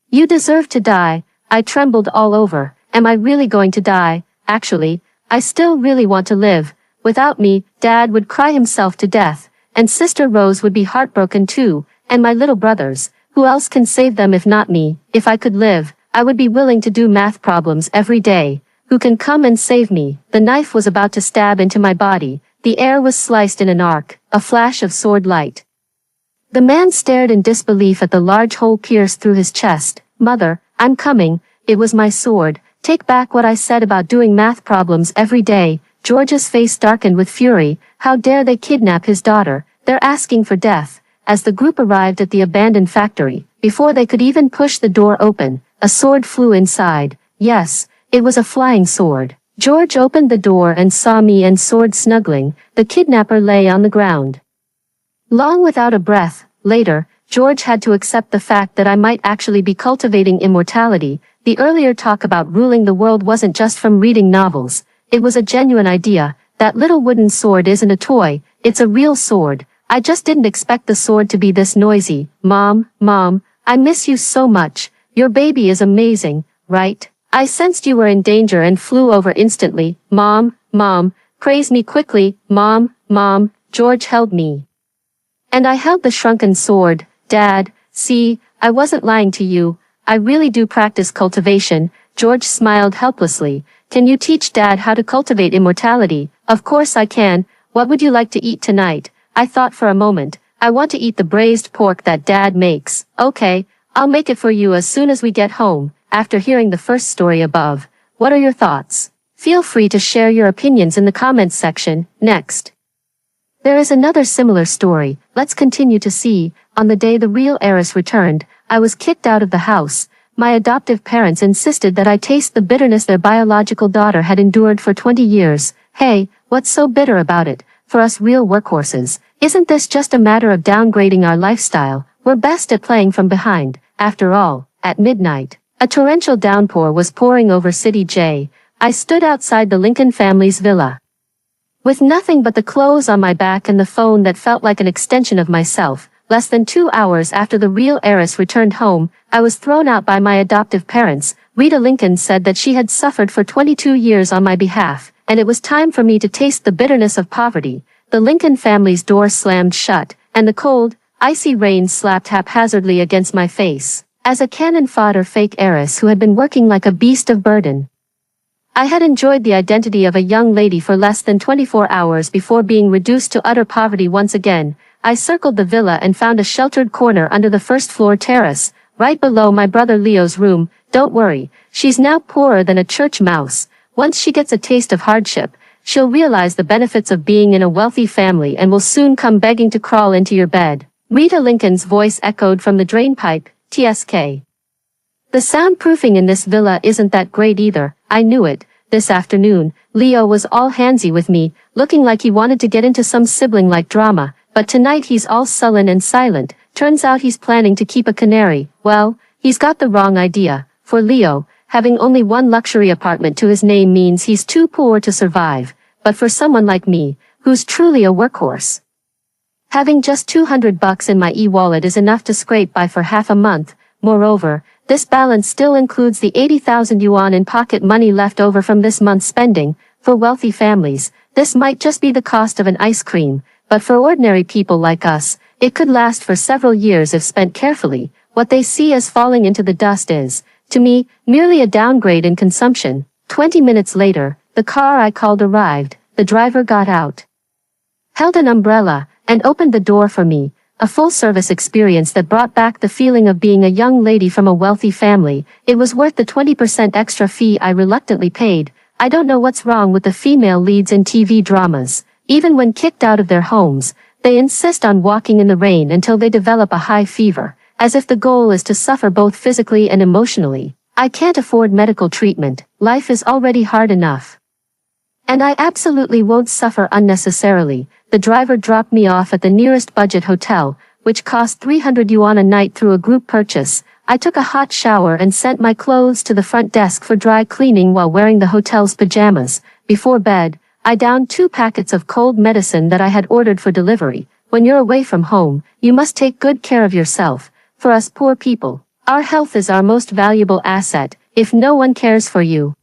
You deserve to die. I trembled all over. Am I really going to die? Actually, I still really want to live. Without me, Dad would cry himself to death, and Sister Rose would be heartbroken too, and my little brothers. Who else can save them if not me? If I could live, I would be willing to do math problems every day. Who can come and save me? The knife was about to stab into my body. The air was sliced in an arc, a flash of sword light. The man stared in disbelief at the large hole pierced through his chest. Mother, I'm coming. It was my sword. Take back what I said about doing math problems every day. George's face darkened with fury. How dare they kidnap his daughter? They're asking for death. As the group arrived at the abandoned factory, before they could even push the door open, a sword flew inside. Yes, it was a flying sword. George opened the door and saw me and sword snuggling. The kidnapper lay on the ground. Long without a breath, later, George had to accept the fact that I might actually be cultivating immortality. The earlier talk about ruling the world wasn't just from reading novels. It was a genuine idea. That little wooden sword isn't a toy, it's a real sword. I just didn't expect the sword to be this noisy. Mom, I miss you so much. Your baby is amazing, right? I sensed you were in danger and flew over instantly. Mom, praise me quickly. Mom, George held me. And I held the shrunken sword. Dad, see, I wasn't lying to you. I really do practice cultivation. George smiled helplessly. Can you teach Dad how to cultivate immortality? Of course I can. What would you like to eat tonight? I thought for a moment. I want to eat the braised pork that Dad makes. Okay, I'll make it for you as soon as we get home. After hearing the first story above, what are your thoughts? Feel free to share your opinions in the comments section. Next. There is another similar story. Let's continue to see. On the day the real heiress returned, I was kicked out of the house. My adoptive parents insisted that I taste the bitterness their biological daughter had endured for 20 years. Hey, what's so bitter about it? For us real workhorses, isn't this just a matter of downgrading our lifestyle? We're best at playing from behind. After all, at midnight, a torrential downpour was pouring over City J. I stood outside the Lincoln family's villa. With nothing but the clothes on my back and the phone that felt like an extension of myself, less than 2 hours after the real heiress returned home, I was thrown out by my adoptive parents. Rita Lincoln said that she had suffered for 22 years on my behalf, and it was time for me to taste the bitterness of poverty. The Lincoln family's door slammed shut, and the cold, icy rain slapped haphazardly against my face. As a cannon fodder fake heiress who had been working like a beast of burden, I had enjoyed the identity of a young lady for less than 24 hours before being reduced to utter poverty once again. I circled the villa and found a sheltered corner under the first-floor terrace, right below my brother Leo's room. Don't worry, she's now poorer than a church mouse. Once she gets a taste of hardship, she'll realize the benefits of being in a wealthy family and will soon come begging to crawl into your bed. Rita Lincoln's voice echoed from the drainpipe. TSK. The soundproofing in this villa isn't that great either. I knew it. This afternoon, Leo was all handsy with me, looking like he wanted to get into some sibling-like drama, but tonight he's all sullen and silent. Turns out he's planning to keep a canary. Well, he's got the wrong idea. For Leo, having only one luxury apartment to his name means he's too poor to survive. But for someone like me, who's truly a workhorse, having just $200 in my e-wallet is enough to scrape by for half a month. Moreover, this balance still includes the 80,000 yuan in pocket money left over from this month's spending. For wealthy families, this might just be the cost of an ice cream, but for ordinary people like us, it could last for several years if spent carefully. What they see as falling into the dust is, to me, merely a downgrade in consumption. 20 minutes later, The car I called arrived, the driver got out, held an umbrella, and opened the door for me, a full-service experience that brought back the feeling of being a young lady from a wealthy family. It was worth the 20% extra fee I reluctantly paid. I don't know what's wrong with the female leads in TV dramas. Even when kicked out of their homes, they insist on walking in the rain until they develop a high fever, as if the goal is to suffer both physically and emotionally. I can't afford medical treatment. Life is already hard enough. And I absolutely won't suffer unnecessarily. The driver dropped me off at the nearest budget hotel, which cost 300 yuan a night through a group purchase. I took a hot shower and sent my clothes to the front desk for dry cleaning while wearing the hotel's pajamas. Before bed, I downed 2 packets of cold medicine that I had ordered for delivery. When you're away from home, you must take good care of yourself. For us poor people, our health is our most valuable asset. If no one cares for you,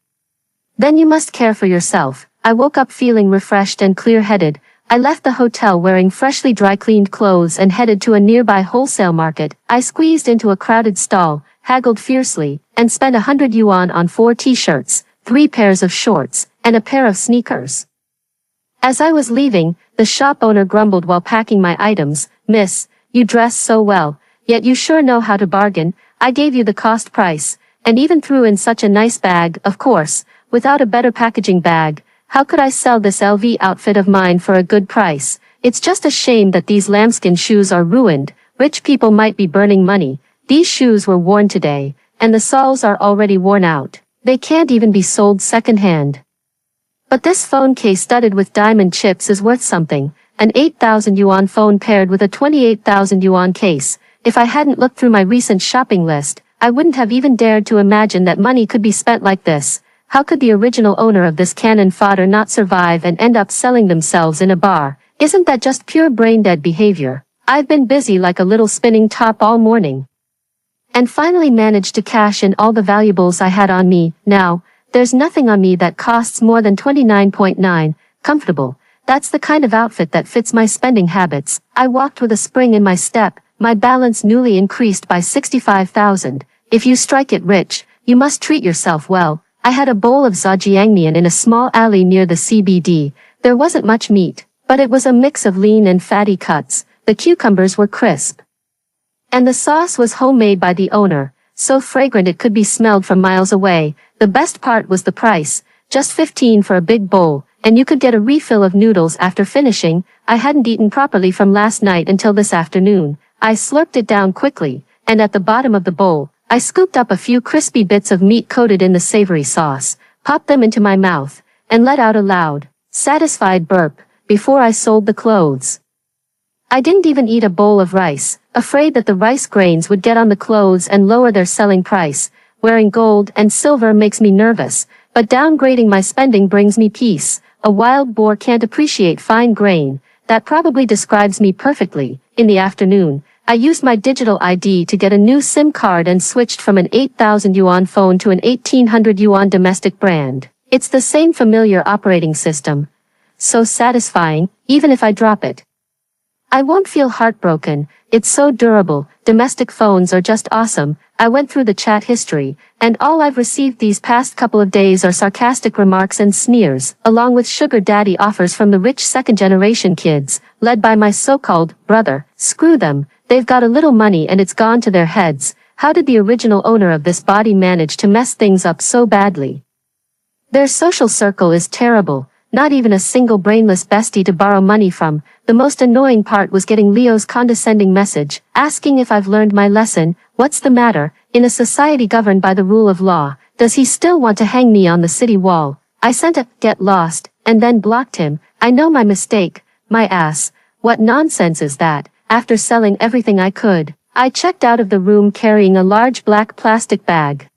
then you must care for yourself. I woke up feeling refreshed and clear-headed. I left the hotel wearing freshly dry-cleaned clothes and headed to a nearby wholesale market. I squeezed into a crowded stall, haggled fiercely, and spent 100 yuan on 4 t-shirts, 3 pairs of shorts, and a pair of sneakers. As I was leaving, the shop owner grumbled while packing my items, "Miss, you dress so well, yet you sure know how to bargain. I gave you the cost price, and even threw in such a nice bag, of course, without a better packaging bag. How could I sell this LV outfit of mine for a good price? It's just a shame that these lambskin shoes are ruined. Rich people might be burning money. These shoes were worn today, and the soles are already worn out. They can't even be sold second-hand. But this phone case studded with diamond chips is worth something. An 8,000 yuan phone paired with a 28,000 yuan case. If I hadn't looked through my recent shopping list, I wouldn't have even dared to imagine that money could be spent like this. How could the original owner of this cannon fodder not survive and end up selling themselves in a bar? Isn't that just pure brain-dead behavior? I've been busy like a little spinning top all morning, and finally managed to cash in all the valuables I had on me. Now, there's nothing on me that costs more than 29.9. Comfortable. That's the kind of outfit that fits my spending habits. I walked with a spring in my step, my balance newly increased by 65,000. If you strike it rich, you must treat yourself well. I had a bowl of zhajiangmian in a small alley near the CBD. There wasn't much meat, but it was a mix of lean and fatty cuts. The cucumbers were crisp, and the sauce was homemade by the owner, so fragrant it could be smelled from miles away. The best part was the price, just 15 for a big bowl, and you could get a refill of noodles after finishing. I hadn't eaten properly from last night until this afternoon. I slurped it down quickly, and at the bottom of the bowl, I scooped up a few crispy bits of meat coated in the savory sauce, popped them into my mouth, and let out a loud, satisfied burp, before I sold the clothes. I didn't even eat a bowl of rice, afraid that the rice grains would get on the clothes and lower their selling price. Wearing gold and silver makes me nervous, but downgrading my spending brings me peace. A wild boar can't appreciate fine grain. That probably describes me perfectly. In the afternoon, I used my digital ID to get a new SIM card and switched from an 8,000 yuan phone to an 1,800 yuan domestic brand. It's the same familiar operating system. So satisfying, even if I drop it, I won't feel heartbroken. It's so durable. Domestic phones are just awesome. I went through the chat history, and all I've received these past couple of days are sarcastic remarks and sneers, along with sugar daddy offers from the rich second-generation kids, led by my so-called brother. Screw them. They've got a little money and it's gone to their heads. How did the original owner of this body manage to mess things up so badly? Their social circle is terrible. Not even a single brainless bestie to borrow money from. The most annoying part was getting Leo's condescending message, asking if I've learned my lesson. What's the matter? In a society governed by the rule of law, does he still want to hang me on the city wall? I sent a "get lost," and then blocked him. I know my mistake. My ass. What nonsense is that? After selling everything I could, I checked out of the room carrying a large black plastic bag.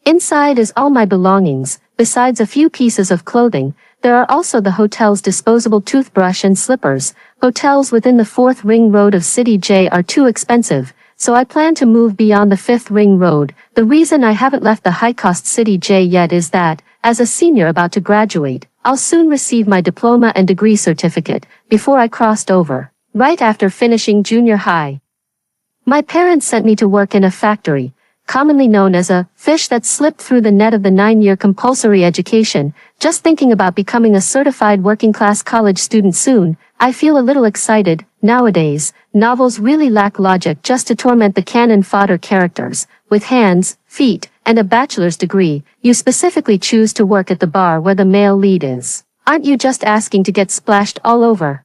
Inside is all my belongings, besides a few pieces of clothing. There are also the hotel's disposable toothbrush and slippers. Hotels within the 4th ring road of City J are too expensive, so I plan to move beyond the 5th ring road. The reason I haven't left the high-cost City J yet is that, as a senior about to graduate, I'll soon receive my diploma and degree certificate, before I crossed over. Right after finishing junior high, my parents sent me to work in a factory. commonly known as a fish that slipped through the net of the 9-year compulsory education, just thinking about becoming a certified working-class college student soon. I feel a little excited. Nowadays, novels really lack logic just to torment the cannon fodder characters. With hands, feet, and a bachelor's degree, you specifically choose to work at the bar where the male lead is. Aren't you just asking to get splashed all over?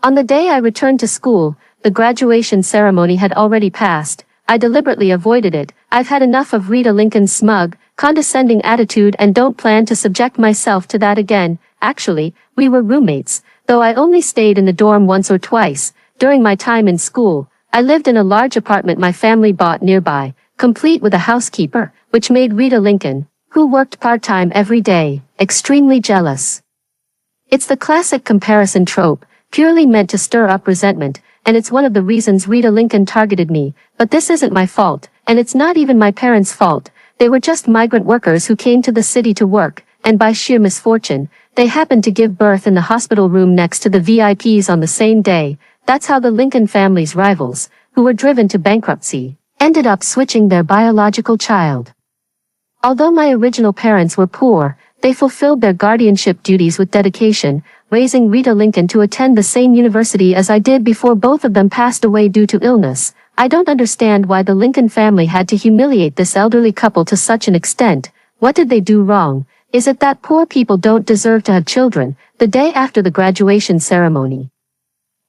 On the day I returned to school, the graduation ceremony had already passed. I deliberately avoided it. I've had enough of Rita Lincoln's smug, condescending attitude and don't plan to subject myself to that again. Actually, we were roommates, though I only stayed in the dorm once or twice. During my time in school, I lived in a large apartment my family bought nearby, complete with a housekeeper, which made Rita Lincoln, who worked part-time every day, extremely jealous. It's the classic comparison trope, purely meant to stir up resentment, and it's one of the reasons Rita Lincoln targeted me. But this isn't my fault, and it's not even my parents' fault. They were just migrant workers who came to the city to work, and by sheer misfortune, they happened to give birth in the hospital room next to the VIPs on the same day. That's how the Lincoln family's rivals, who were driven to bankruptcy, ended up switching their biological child. Although my original parents were poor, they fulfilled their guardianship duties with dedication, raising Rita Lincoln to attend the same university as I did before both of them passed away due to illness. I don't understand why the Lincoln family had to humiliate this elderly couple to such an extent. What did they do wrong? Is it that poor people don't deserve to have children? The day after the graduation ceremony,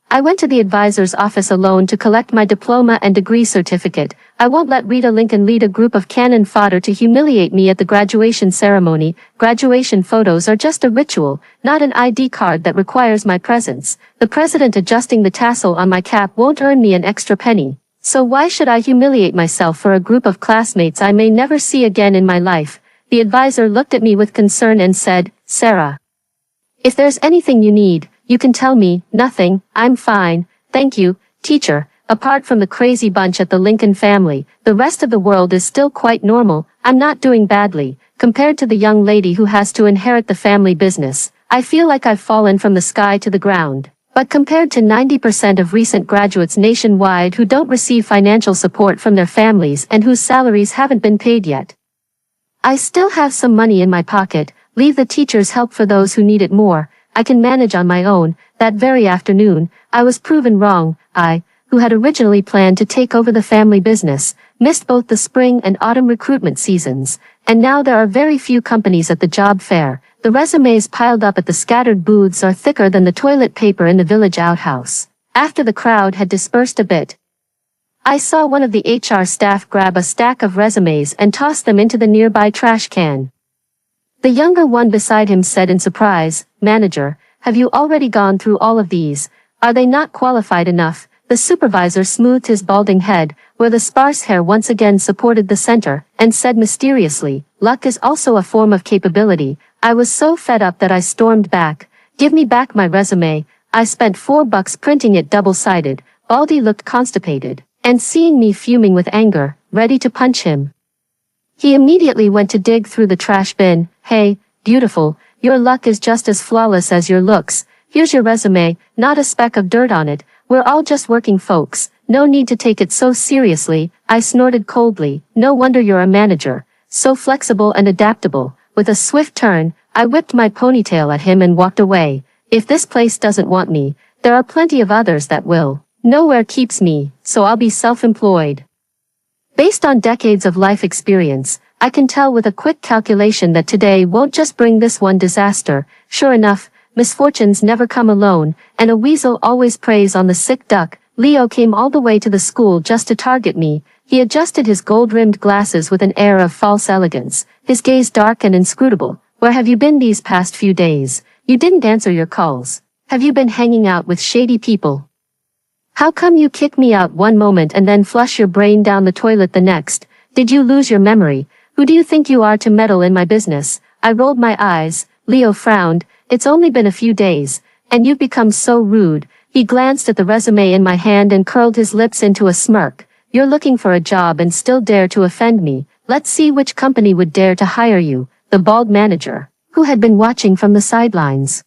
I went to the advisor's office alone to collect my diploma and degree certificate. I won't let Rita Lincoln lead a group of cannon fodder to humiliate me at the graduation ceremony. Graduation photos are just a ritual, not an ID card that requires my presence. The president adjusting the tassel on my cap won't earn me an extra penny. So why should I humiliate myself for a group of classmates I may never see again in my life? The advisor looked at me with concern and said, "Sarah, if there's anything you need, you can tell me." "Nothing, I'm fine, thank you, teacher." Apart from the crazy bunch at the Lincoln family, the rest of the world is still quite normal. I'm not doing badly, compared to the young lady who has to inherit the family business. I feel like I've fallen from the sky to the ground. But compared to 90% of recent graduates nationwide who don't receive financial support from their families and whose salaries haven't been paid yet, I still have some money in my pocket. Leave the teachers' help for those who need it more. I can manage on my own. That very afternoon, I was proven wrong. I, who had originally planned to take over the family business, missed both the spring and autumn recruitment seasons, and now there are very few companies at the job fair. The resumes piled up at the scattered booths are thicker than the toilet paper in the village outhouse. After the crowd had dispersed a bit, I saw one of the HR staff grab a stack of resumes and toss them into the nearby trash can. The younger one beside him said in surprise, "Manager, have you already gone through all of these? Are they not qualified enough?" The supervisor smoothed his balding head, where the sparse hair once again supported the center, and said mysteriously, "Luck is also a form of capability." I was so fed up that I stormed back. "Give me back my resume. I spent $4 printing it double-sided." Baldy looked constipated, and seeing me fuming with anger, ready to punch him, he immediately went to dig through the trash bin. "Hey, beautiful, your luck is just as flawless as your looks. Here's your resume, not a speck of dirt on it. We're all just working folks, no need to take it so seriously." I snorted coldly. "No wonder you're a manager, so flexible and adaptable." With a swift turn, I whipped my ponytail at him and walked away. If this place doesn't want me, there are plenty of others that will. Nowhere keeps me, so I'll be self-employed. Based on decades of life experience, I can tell with a quick calculation that today won't just bring this one disaster. Sure enough, misfortunes never come alone, and a weasel always preys on the sick duck. Leo came all the way to the school just to target me. He adjusted his gold-rimmed glasses with an air of false elegance, his gaze dark and inscrutable. "Where have you been these past few days? You didn't answer your calls. Have you been hanging out with shady people? How come you kick me out one moment and then flush your brain down the toilet the next? Did you lose your memory? Who do you think you are to meddle in my business?" I rolled my eyes. Leo frowned. "It's only been a few days, and you've become so rude." He glanced at the resume in my hand and curled his lips into a smirk. "You're looking for a job and still dare to offend me. Let's see which company would dare to hire you." The bald manager, who had been watching from the sidelines,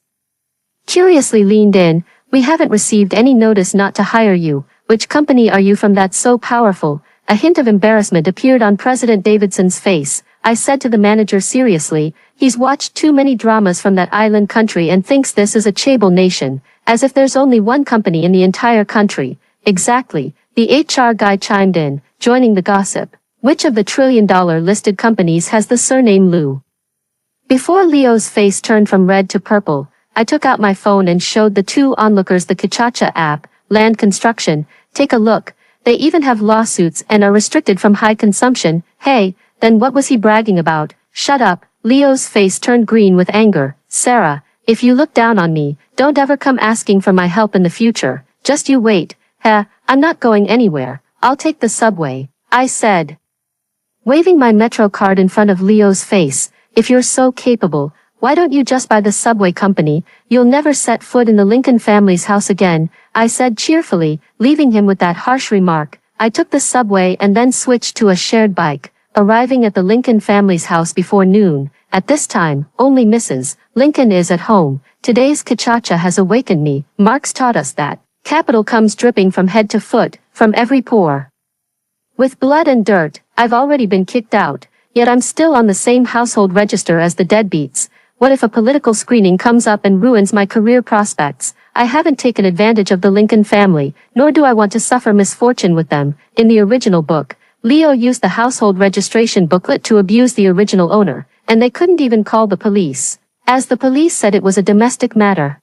curiously leaned in. "We haven't received any notice not to hire you. Which company are you from that's so powerful?" A hint of embarrassment appeared on President Davidson's face. I said to the manager seriously, he's watched too many dramas from that island country and thinks this is a chaebol nation, as if there's only one company in the entire country. Exactly, the HR guy chimed in, joining the gossip. Which of the trillion-dollar listed companies has the surname Liu? Before Leo's face turned from red to purple, I took out my phone and showed the two onlookers the Kachacha app, Land Construction. Take a look. They even have lawsuits and are restricted from high consumption. Hey, then what was he bragging about? Shut up. Leo's face turned green with anger. Sarah, if you look down on me, don't ever come asking for my help in the future. Just you wait. I'm not going anywhere. I'll take the subway, I said, waving my Metro card in front of Leo's face. If you're so capable, why don't you just buy the subway company? You'll never set foot in the Lincoln family's house again, I said cheerfully, leaving him with that harsh remark. I took the subway and then switched to a shared bike, arriving at the Lincoln family's house before noon. At this time, only Mrs. Lincoln is at home. Today's Kachacha has awakened me. Marx taught us that capital comes dripping from head to foot, from every pore. With blood and dirt, I've already been kicked out, yet I'm still on the same household register as the deadbeats. What if a political screening comes up and ruins my career prospects? I haven't taken advantage of the Lincoln family, nor do I want to suffer misfortune with them. In the original book, Leo used the household registration booklet to abuse the original owner, and they couldn't even call the police, as the police said it was a domestic matter.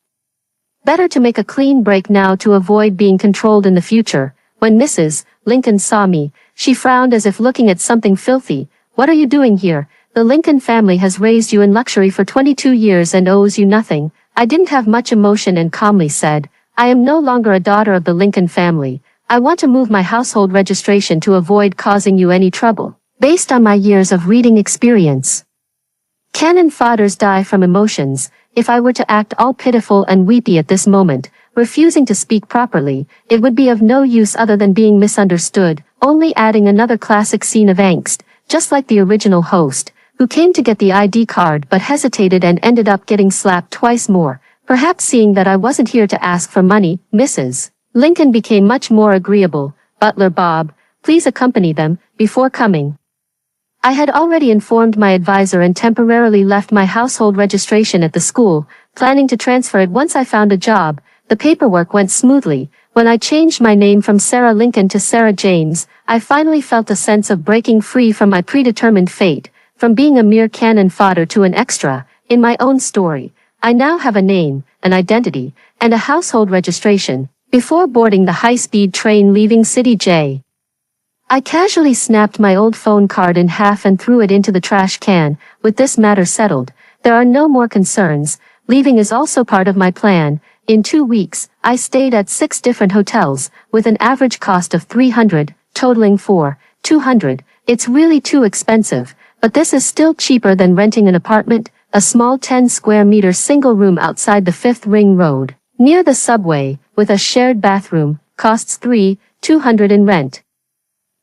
Better to make a clean break now to avoid being controlled in the future. When Mrs. Lincoln saw me, she frowned as if looking at something filthy. What are you doing here? The Lincoln family has raised you in luxury for 22 years and owes you nothing. I didn't have much emotion and calmly said, I am no longer a daughter of the Lincoln family. I want to move my household registration to avoid causing you any trouble. Based on my years of reading experience, cannon fodders die from emotions. If I were to act all pitiful and weepy at this moment, refusing to speak properly, it would be of no use other than being misunderstood, only adding another classic scene of angst, just like the original host, who came to get the ID card but hesitated and ended up getting slapped twice more. Perhaps seeing that I wasn't here to ask for money, Mrs. Lincoln became much more agreeable. Butler Bob, please accompany them, before coming. I had already informed my advisor and temporarily left my household registration at the school, planning to transfer it once I found a job. The paperwork went smoothly. When I changed my name from Sarah Lincoln to Sarah James, I finally felt a sense of breaking free from my predetermined fate, from being a mere cannon fodder to an extra in my own story. I now have a name, an identity, and a household registration. Before boarding the high-speed train leaving City J, I casually snapped my old phone card in half and threw it into the trash can. With this matter settled, there are no more concerns. Leaving is also part of my plan. In 2 weeks, I stayed at 6 different hotels, with an average cost of $300, totaling $200. It's really too expensive, but this is still cheaper than renting an apartment, a small 10-square-meter single room outside the 5th Ring Road, near the subway, with a shared bathroom, costs $200 in rent,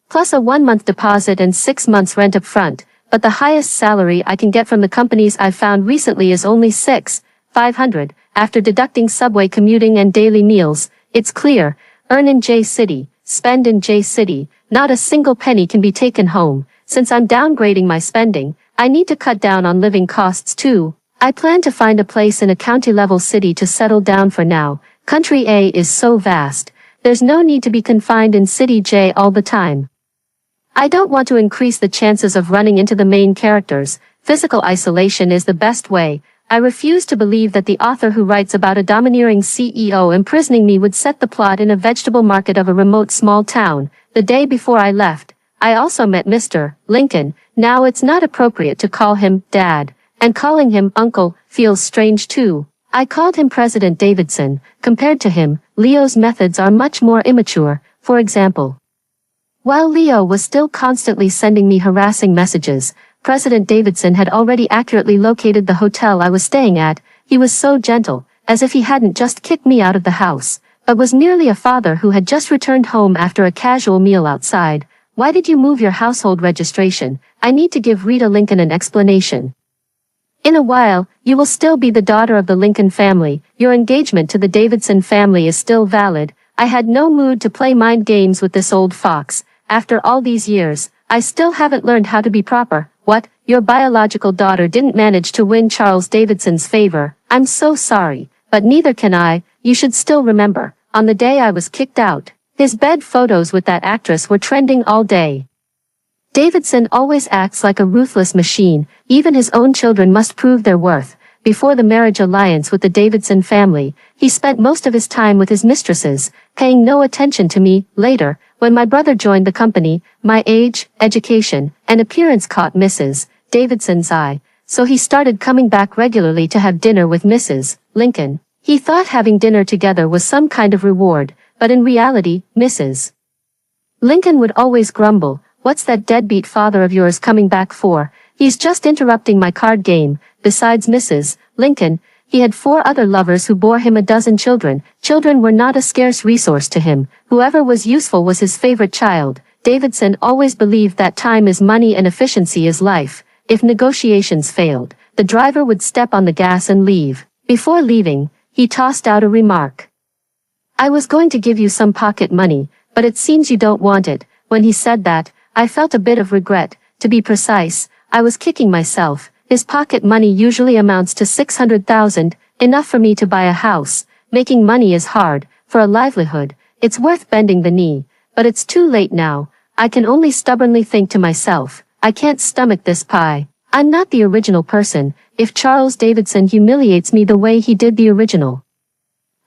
plus a 1-month deposit and 6 months rent up front, but the highest salary I can get from the companies I've found recently is only $500, after deducting subway commuting and daily meals. It's clear, earn in J City, spend in J City, not a single penny can be taken home. Since I'm downgrading my spending, I need to cut down on living costs too. I plan to find a place in a county-level city to settle down for now. Country A is so vast, there's no need to be confined in City J all the time. I don't want to increase the chances of running into the main characters. Physical isolation is the best way. I refuse to believe that the author who writes about a domineering CEO imprisoning me would set the plot in a vegetable market of a remote small town. The day before I left, I also met Mr. Lincoln. Now it's not appropriate to call him Dad, and calling him Uncle feels strange too. I called him President Davidson. Compared to him, Leo's methods are much more immature. For example, while Leo was still constantly sending me harassing messages, President Davidson had already accurately located the hotel I was staying at. He was so gentle, as if he hadn't just kicked me out of the house, but was merely a father who had just returned home after a casual meal outside. Why did you move your household registration? I need to give Rita Lincoln an explanation. In a while, you will still be the daughter of the Lincoln family. Your engagement to the Davidson family is still valid. I had no mood to play mind games with this old fox. after all these years, I still haven't learned how to be proper. What? Your biological daughter didn't manage to win Charles Davidson's favor. I'm so sorry, but neither can I. You should still remember, on the day I was kicked out, his bed photos with that actress were trending all day. Davidson always acts like a ruthless machine. Even his own children must prove their worth. Before the marriage alliance with the Davidson family, he spent most of his time with his mistresses, paying no attention to me. Later, when my brother joined the company, my age, education, and appearance caught Mrs. Davidson's eye, so he started coming back regularly to have dinner with Mrs. Lincoln. He thought having dinner together was some kind of reward, but in reality, Mrs. Lincoln would always grumble, "What's that deadbeat father of yours coming back for? He's just interrupting my card game." Besides Mrs. Lincoln, he had 4 other lovers who bore him a dozen children. Children were not a scarce resource to him. Whoever was useful was his favorite child. Davidson always believed that time is money and efficiency is life. If negotiations failed, the driver would step on the gas and leave. Before leaving, he tossed out a remark. "I was going to give you some pocket money, but it seems you don't want it." When he said that, I felt a bit of regret. To be precise, I was kicking myself. His pocket money usually amounts to 600,000, enough for me to buy a house. Making money is hard. For a livelihood, it's worth bending the knee. But it's too late now. I can only stubbornly think to myself, I can't stomach this pie. I'm not the original person, if Charles Davidson humiliates me the way he did the original.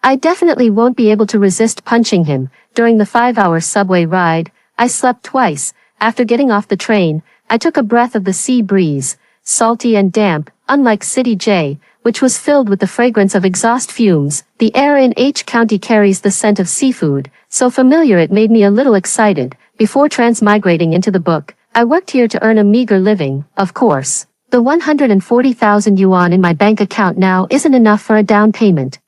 I definitely won't be able to resist punching him. During the 5-hour subway ride, I slept twice. After getting off the train, I took a breath of the sea breeze, salty and damp, unlike City J, which was filled with the fragrance of exhaust fumes. The air in H County carries the scent of seafood, so familiar it made me a little excited. Before transmigrating into the book, I worked here to earn a meager living, of course. The 140,000 yuan in my bank account now isn't enough for a down payment.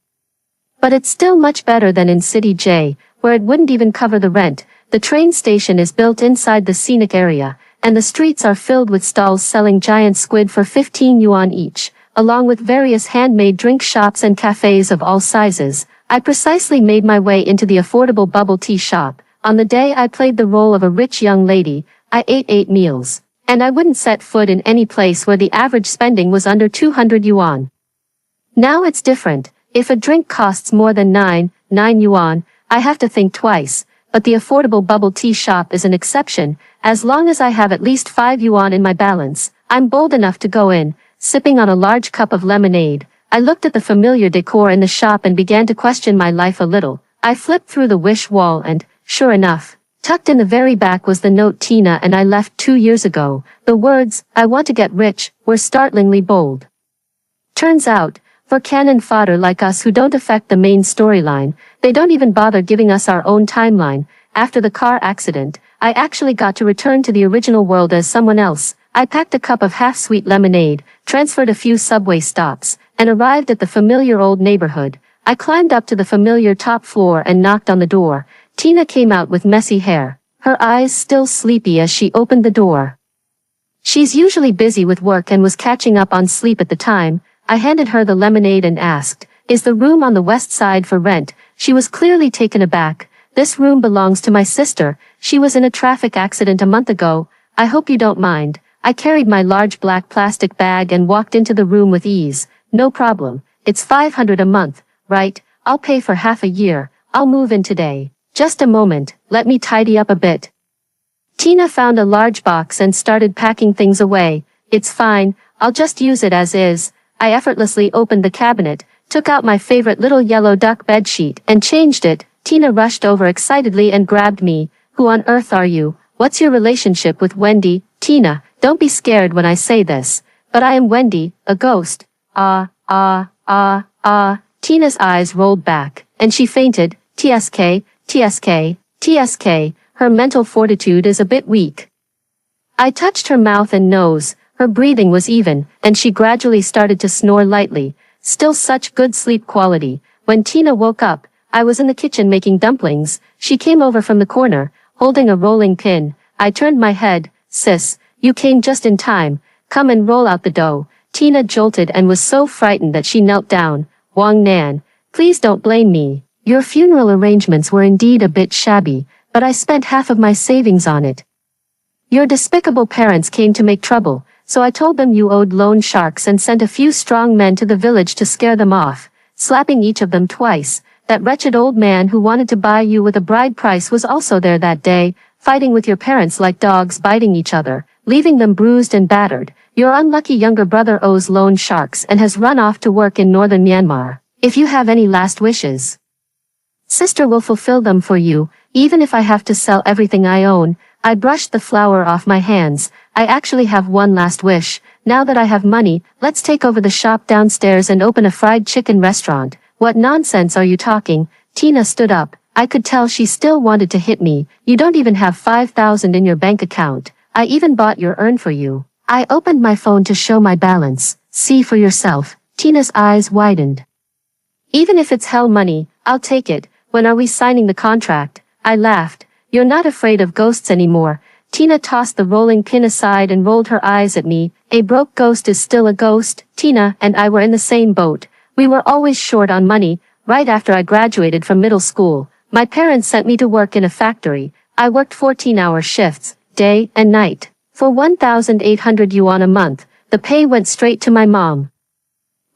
But it's still much better than in City J, where it wouldn't even cover the rent. The train station is built inside the scenic area, and the streets are filled with stalls selling giant squid for 15 yuan each, along with various handmade drink shops and cafes of all sizes. I precisely made my way into the affordable bubble tea shop. On the day I played the role of a rich young lady, I ate 8 meals, and I wouldn't set foot in any place where the average spending was under 200 yuan. Now it's different. If a drink costs more than 9 yuan, I have to think twice. But the affordable bubble tea shop is an exception. As long as I have at least 5 yuan in my balance, I'm bold enough to go in, sipping on a large cup of lemonade. I looked at the familiar decor in the shop and began to question my life a little. I flipped through the wish wall and, sure enough, tucked in the very back was the note Tina and I left 2 years ago. The words, "I want to get rich," were startlingly bold. Turns out, for cannon fodder like us who don't affect the main storyline, they don't even bother giving us our own timeline. After the car accident, I actually got to return to the original world as someone else. I packed a cup of half-sweet lemonade, transferred a few subway stops, and arrived at the familiar old neighborhood. I climbed up to the familiar top floor and knocked on the door. Tina came out with messy hair, her eyes still sleepy as she opened the door. She's usually busy with work and was catching up on sleep at the time. I handed her the lemonade and asked, "Is the room on the west side for rent?" She was clearly taken aback. "This room belongs to my sister. She was in a traffic accident a month ago. I hope you don't mind." I carried my large black plastic bag and walked into the room with ease. "No problem. It's 500 a month, right? I'll pay for half a year. I'll move in today." "Just a moment, let me tidy up a bit." Tina found a large box and started packing things away. "It's fine, I'll just use it as is." I effortlessly opened the cabinet, took out my favorite little yellow duck bedsheet, and changed it. Tina rushed over excitedly and grabbed me. "Who on earth are you? What's your relationship with Wendy?" "Tina, don't be scared when I say this, but I am Wendy, a ghost." Tina's eyes rolled back, and she fainted. TSK, TSK, TSK, her mental fortitude is a bit weak. I touched her mouth and nose. Her breathing was even, and she gradually started to snore lightly. Still such good sleep quality. When Tina woke up, I was in the kitchen making dumplings. She came over from the corner, holding a rolling pin. I turned my head. "Sis, you came just in time. Come and roll out the dough." Tina jolted and was so frightened that she knelt down. "Wang Nan, please don't blame me. Your funeral arrangements were indeed a bit shabby, but I spent half of my savings on it. Your despicable parents came to make trouble, so I told them you owed loan sharks and sent a few strong men to the village to scare them off, slapping each of them twice. That wretched old man who wanted to buy you with a bride price was also there that day, fighting with your parents like dogs biting each other, leaving them bruised and battered. Your unlucky younger brother owes loan sharks and has run off to work in northern Myanmar. If you have any last wishes, sister will fulfill them for you, even if I have to sell everything I own. I brushed the flour off my hands. I actually have one last wish. Now that I have money, let's take over the shop downstairs and open a fried chicken restaurant. What nonsense are you talking? Tina stood up. I could tell she still wanted to hit me. You don't even have 5,000 in your bank account. I even bought your urn for you. I opened my phone to show my balance. See for yourself. Tina's eyes widened. Even if it's hell money, I'll take it. When are we signing the contract? I laughed. You're not afraid of ghosts anymore. Tina tossed the rolling pin aside and rolled her eyes at me. A broke ghost is still a ghost. Tina and I were in the same boat. We were always short on money. Right after I graduated from middle school, my parents sent me to work in a factory. I worked 14-hour shifts, day and night. For 1,800 yuan a month, the pay went straight to my mom,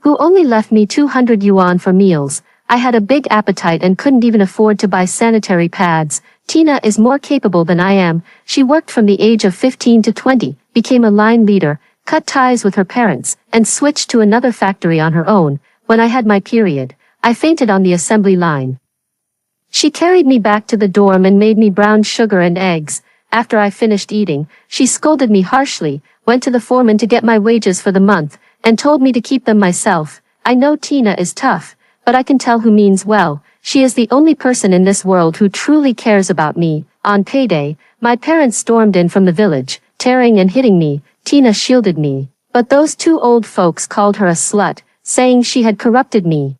who only left me 200 yuan for meals. I had a big appetite and couldn't even afford to buy sanitary pads. Tina is more capable than I am. She worked from the age of 15 to 20, became a line leader, cut ties with her parents, and switched to another factory on her own. When I had my period, I fainted on the assembly line. She carried me back to the dorm and made me brown sugar and eggs. After I finished eating, she scolded me harshly, went to the foreman to get my wages for the month, and told me to keep them myself. I know Tina is tough, but I can tell who means well. She is the only person in this world who truly cares about me. On payday, my parents stormed in from the village, tearing and hitting me. Tina shielded me, but those two old folks called her a slut, saying she had corrupted me,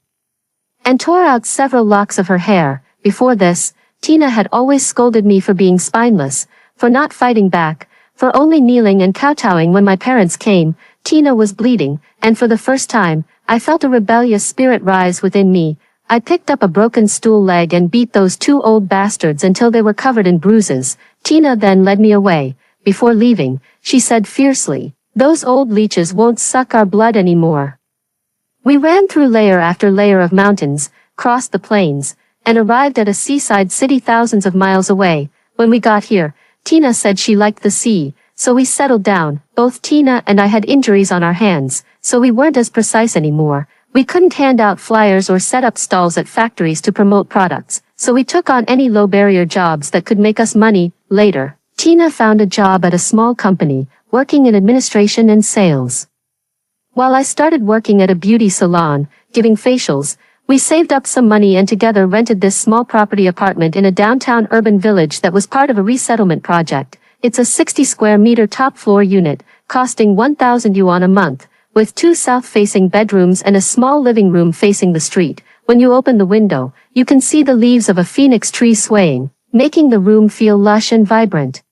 and tore out several locks of her hair. Before this, Tina had always scolded me for being spineless, for not fighting back, for only kneeling and kowtowing when my parents came. Tina was bleeding, and for the first time, I felt a rebellious spirit rise within me. I picked up a broken stool leg and beat those two old bastards until they were covered in bruises. Tina then led me away. Before leaving, she said fiercely, "Those old leeches won't suck our blood anymore." We ran through layer after layer of mountains, crossed the plains, and arrived at a seaside city thousands of miles away. When we got here, Tina said she liked the sea, so we settled down. Both Tina and I had injuries on our hands, so we weren't as precise anymore. We couldn't hand out flyers or set up stalls at factories to promote products, so we took on any low-barrier jobs that could make us money. Later, Tina found a job at a small company, working in administration and sales, while I started working at a beauty salon, giving facials. We saved up some money and together rented this small property apartment in a downtown urban village that was part of a resettlement project. It's a 60 square meter top floor unit, costing 1,000 yuan a month, with 2 south-facing bedrooms and a small living room facing the street. When you open the window, you can see the leaves of a phoenix tree swaying, making the room feel lush and vibrant.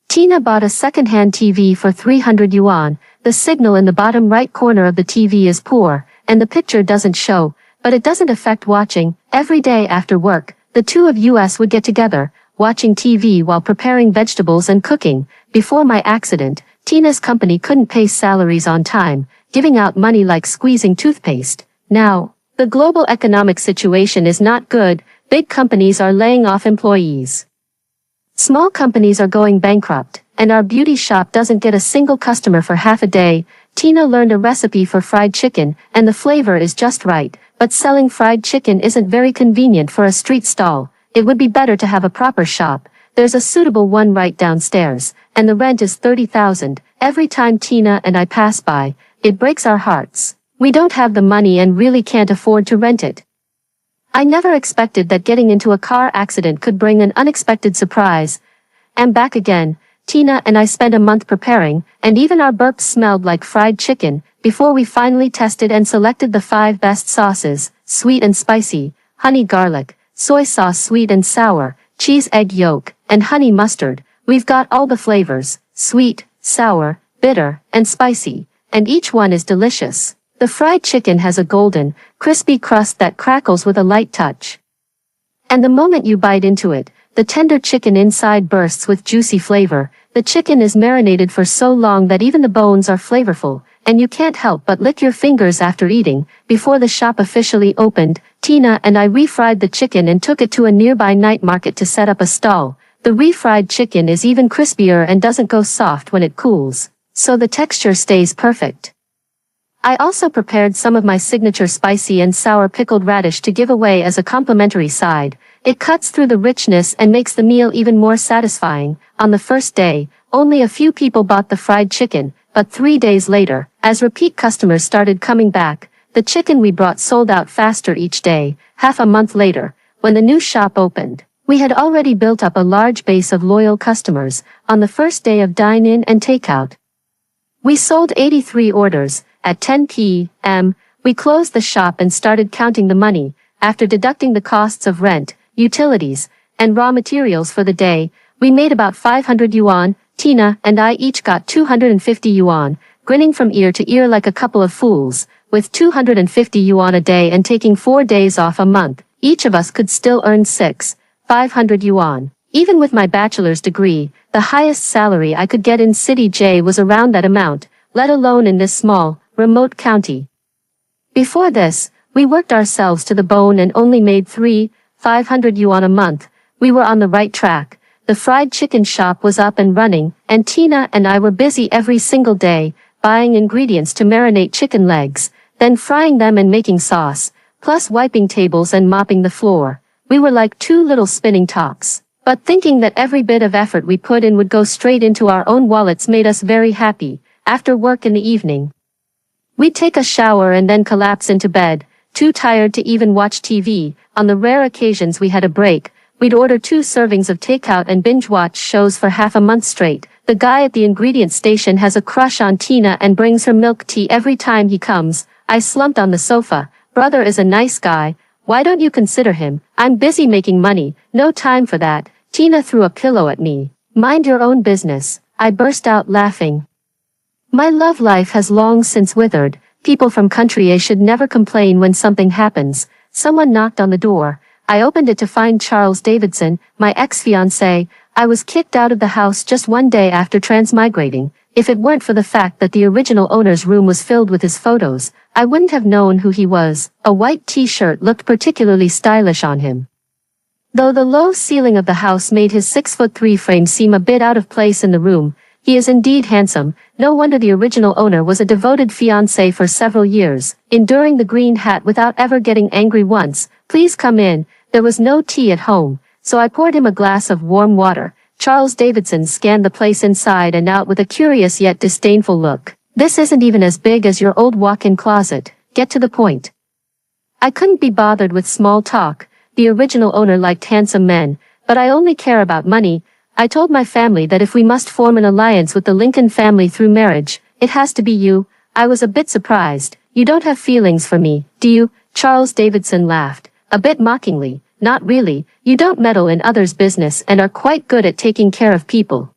Tina bought a second-hand TV for 300 yuan. The signal in the bottom right corner of the TV is poor, and the picture doesn't show, but it doesn't affect watching. Every day after work, the two of us would get together, watching TV while preparing vegetables and cooking. Before my accident, Tina's company couldn't pay salaries on time, giving out money like squeezing toothpaste. Now, the global economic situation is not good. Big companies are laying off employees. Small companies are going bankrupt, and our beauty shop doesn't get a single customer for half a day. Tina learned a recipe for fried chicken, and the flavor is just right, but selling fried chicken isn't very convenient for a street stall. It would be better to have a proper shop. There's a suitable one right downstairs, and the rent is 30,000. Every time Tina and I pass by, it breaks our hearts. We don't have the money and really can't afford to rent it. I never expected that getting into a car accident could bring an unexpected surprise. And back again, Tina and I spent a month preparing, and even our burps smelled like fried chicken, before we finally tested and selected the 5 best sauces: sweet and spicy, honey garlic, soy sauce sweet and sour, cheese egg yolk, and honey mustard. We've got all the flavors: sweet, sour, bitter, and spicy, and each one is delicious. The fried chicken has a golden, crispy crust that crackles with a light touch. And the moment you bite into it, the tender chicken inside bursts with juicy flavor. The chicken is marinated for so long that even the bones are flavorful, and you can't help but lick your fingers after eating. Before the shop officially opened, Tina and I refried the chicken and took it to a nearby night market to set up a stall. The refried chicken is even crispier and doesn't go soft when it cools, so the texture stays perfect. I also prepared some of my signature spicy and sour pickled radish to give away as a complimentary side. It cuts through the richness and makes the meal even more satisfying. On the first day, only a few people bought the fried chicken, but 3 days later, as repeat customers started coming back, the chicken we brought sold out faster each day. Half a month later, when the new shop opened, we had already built up a large base of loyal customers. On the first day of dine-in and takeout, we sold 83 orders. At 10 p.m., we closed the shop and started counting the money. After deducting the costs of rent, utilities, and raw materials for the day, we made about 500 yuan. Tina and I each got 250 yuan, grinning from ear to ear like a couple of fools. With 250 yuan a day and taking 4 days off a month, each of us could still earn 500 yuan. Even with my bachelor's degree, the highest salary I could get in City J was around that amount, let alone in this small, remote county. Before this, we worked ourselves to the bone and only made 500 yuan a month. We were on the right track. The fried chicken shop was up and running, and Tina and I were busy every single day, buying ingredients to marinate chicken legs, then frying them and making sauce, plus wiping tables and mopping the floor. We were like two little spinning tops. But thinking that every bit of effort we put in would go straight into our own wallets made us very happy. After work in the evening, we'd take a shower and then collapse into bed, too tired to even watch TV. On the rare occasions we had a break, we'd order 2 servings of takeout and binge-watch shows for half a month straight. The guy at the ingredient station has a crush on Tina and brings her milk tea every time he comes. I slumped on the sofa. Brother is a nice guy. Why don't you consider him? I'm busy making money. No time for that. Tina threw a pillow at me. Mind your own business. I burst out laughing. My love life has long since withered. People from country A should never complain when something happens. Someone knocked on the door. I opened it to find Charles Davidson, my ex-fiancé. I was kicked out of the house just 1 day after transmigrating. If it weren't for the fact that the original owner's room was filled with his photos, I wouldn't have known who he was. A white t-shirt looked particularly stylish on him, though the low ceiling of the house made his 6'3" frame seem a bit out of place in the room. He is indeed handsome. No wonder the original owner was a devoted fiancé for several years, enduring the green hat without ever getting angry once. Please come in. There was no tea at home, so I poured him a glass of warm water. Charles Davidson scanned the place inside and out with a curious yet disdainful look. This isn't even as big as your old walk-in closet. Get to the point. I couldn't be bothered with small talk. The original owner liked handsome men, but I only care about money. I told my family that if we must form an alliance with the Lincoln family through marriage, it has to be you. I was a bit surprised. You don't have feelings for me, do you? Charles Davidson laughed, a bit mockingly. Not really. You don't meddle in others' business and are quite good at taking care of people.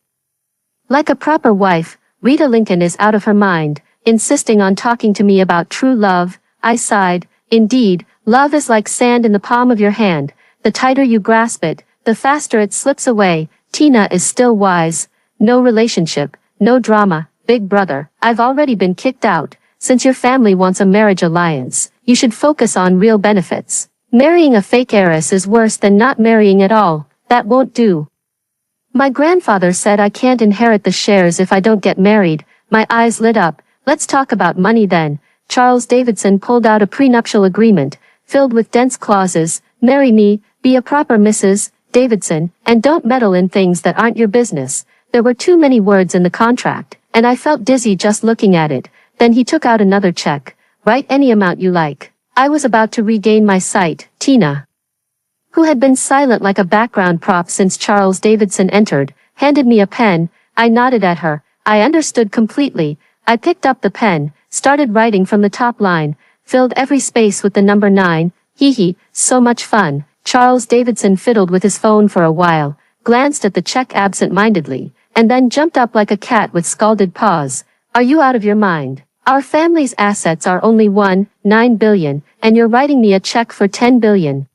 Like a proper wife, Rita Lincoln is out of her mind, insisting on talking to me about true love. I sighed. Indeed, love is like sand in the palm of your hand. The tighter you grasp it, the faster it slips away. Tina is still wise. No relationship, no drama. Big brother, I've already been kicked out. Since your family wants a marriage alliance, you should focus on real benefits. Marrying a fake heiress is worse than not marrying at all. That won't do. My grandfather said I can't inherit the shares if I don't get married. My eyes lit up. Let's talk about money then. Charles Davidson pulled out a prenuptial agreement, filled with dense clauses. Marry me, be a proper Mrs. Davidson, and don't meddle in things that aren't your business. There were too many words in the contract, and I felt dizzy just looking at it. Then he took out another check. Write any amount you like. I was about to regain my sight. Tina, who had been silent like a background prop since Charles Davidson entered, handed me a pen. I nodded at her. I understood completely. I picked up the pen, started writing from the top line, filled every space with the number 9. Hee, so much fun. Charles Davidson fiddled with his phone for a while, glanced at the check absent-mindedly, and then jumped up like a cat with scalded paws. Are you out of your mind? Our family's assets are only 9 billion, and you're writing me a check for 10 billion.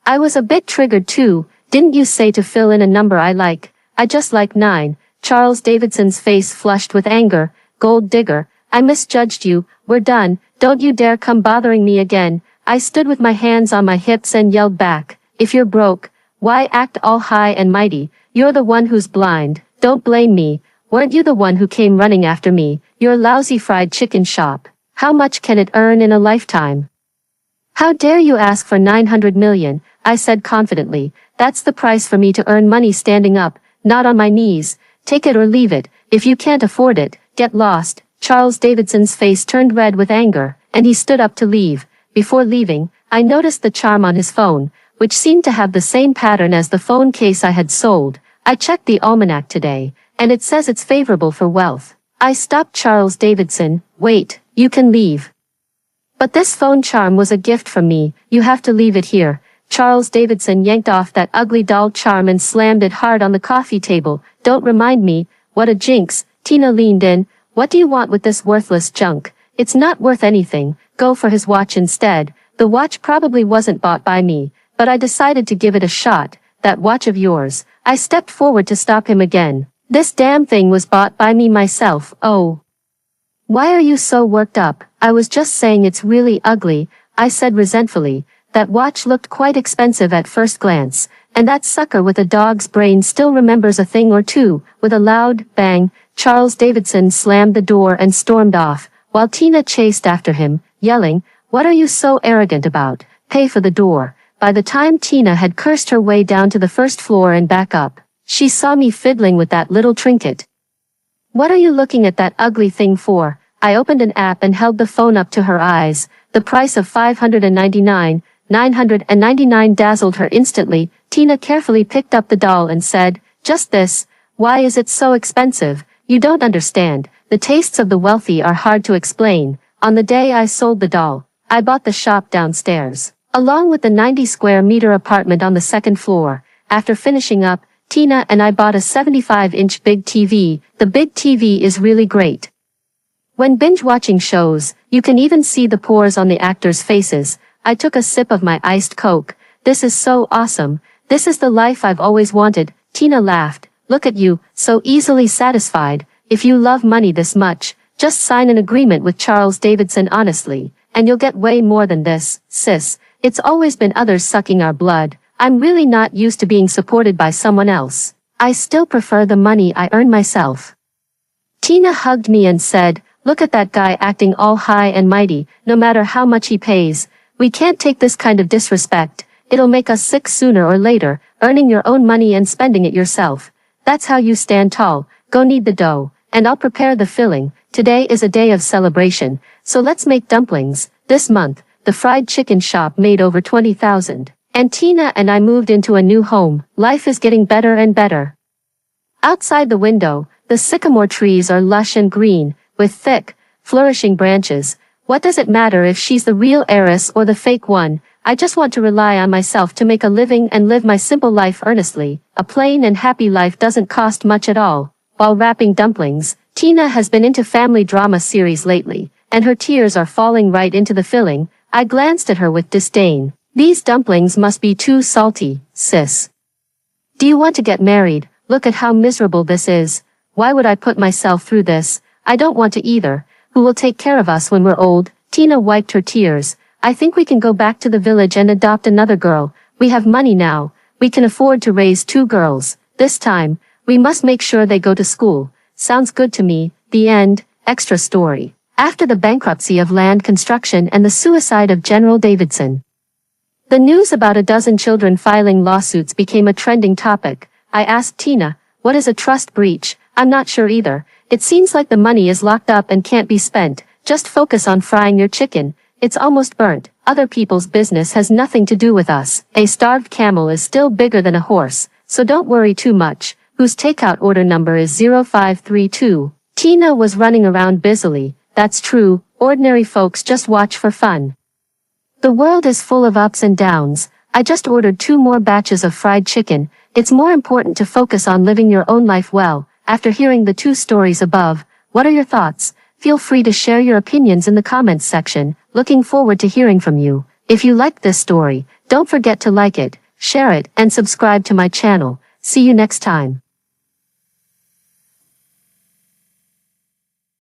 I was a bit triggered too. Didn't you say to fill in a number I like? I just like 9. Charles Davidson's face flushed with anger. Gold digger, I misjudged you. We're done. Don't you dare come bothering me again. I stood with my hands on my hips and yelled back. If you're broke, why act all high and mighty? You're the one who's blind. Don't blame me. Weren't you the one who came running after me? Your lousy fried chicken shop. How much can it earn in a lifetime? How dare you ask for 900 million, I said confidently. That's the price for me to earn money standing up, not on my knees. Take it or leave it. If you can't afford it, get lost. Charles Davidson's face turned red with anger, and he stood up to leave. Before leaving, I noticed the charm on his phone, which seemed to have the same pattern as the phone case I had sold. I checked the almanac today, and it says it's favorable for wealth. I stopped Charles Davidson. Wait, you can leave. But this phone charm was a gift from me. You have to leave it here. Charles Davidson yanked off that ugly doll charm and slammed it hard on the coffee table. Don't remind me. What a jinx. Tina leaned in. What do you want with this worthless junk? It's not worth anything. Go for his watch instead. The watch probably wasn't bought by me, but I decided to give it a shot. That watch of yours. I stepped forward to stop him again. This damn thing was bought by me myself. Oh. Why are you so worked up? I was just saying it's really ugly, I said resentfully. That watch looked quite expensive at first glance, and that sucker with a dog's brain still remembers a thing or two. With a loud bang, Charles Davidson slammed the door and stormed off, while Tina chased after him, yelling, "What are you so arrogant about? Pay for the door." By the time Tina had cursed her way down to the first floor and back up, she saw me fiddling with that little trinket. "What are you looking at that ugly thing for?" I opened an app and held the phone up to her eyes. The price of $599 dazzled her instantly. Tina carefully picked up the doll and said, "Just this. Why is it so expensive? You don't understand. The tastes of the wealthy are hard to explain." On the day I sold the doll, I bought the shop downstairs, along with the 90 square meter apartment on the second floor. After finishing up, Tina and I bought a 75-inch big TV. The big TV is really great. When binge-watching shows, you can even see the pores on the actors' faces. I took a sip of my iced Coke. This is so awesome. This is the life I've always wanted. Tina laughed. Look at you, so easily satisfied. If you love money this much, just sign an agreement with Charles Davidson honestly, and you'll get way more than this, sis. It's always been others sucking our blood. I'm really not used to being supported by someone else. I still prefer the money I earn myself. Tina hugged me and said, "Look at that guy acting all high and mighty, no matter how much he pays. We can't take this kind of disrespect. It'll make us sick sooner or later, earning your own money and spending it yourself. That's how you stand tall. Go knead the dough, and I'll prepare the filling. Today is a day of celebration, so let's make dumplings." This month, the fried chicken shop made over 20,000. And Tina and I moved into a new home. Life is getting better and better. Outside the window, the sycamore trees are lush and green, with thick, flourishing branches. What does it matter if she's the real heiress or the fake one? I just want to rely on myself to make a living and live my simple life earnestly. A plain and happy life doesn't cost much at all. While wrapping dumplings, Tina has been into family drama series lately, and her tears are falling right into the filling. I glanced at her with disdain. These dumplings must be too salty, sis. Do you want to get married? Look at how miserable this is. Why would I put myself through this? I don't want to either. Who will take care of us when we're old? Tina wiped her tears. I think we can go back to the village and adopt another girl. We have money now. We can afford to raise 2 girls. This time, we must make sure they go to school. Sounds good to me. The end. Extra story. After the bankruptcy of land construction and the suicide of General Davidson, the news about a dozen children filing lawsuits became a trending topic. I asked Tina, "What is a trust breach?" "I'm not sure either. It seems like the money is locked up and can't be spent. Just focus on frying your chicken. It's almost burnt. Other people's business has nothing to do with us. A starved camel is still bigger than a horse, so don't worry too much." Whose takeout order number is 0532. Tina was running around busily. That's true, ordinary folks just watch for fun. The world is full of ups and downs. I just ordered 2 more batches of fried chicken. It's more important to focus on living your own life well. After hearing the 2 stories above, what are your thoughts? Feel free to share your opinions in the comments section. Looking forward to hearing from you. If you liked this story, don't forget to like it, share it, and subscribe to my channel. See you next time.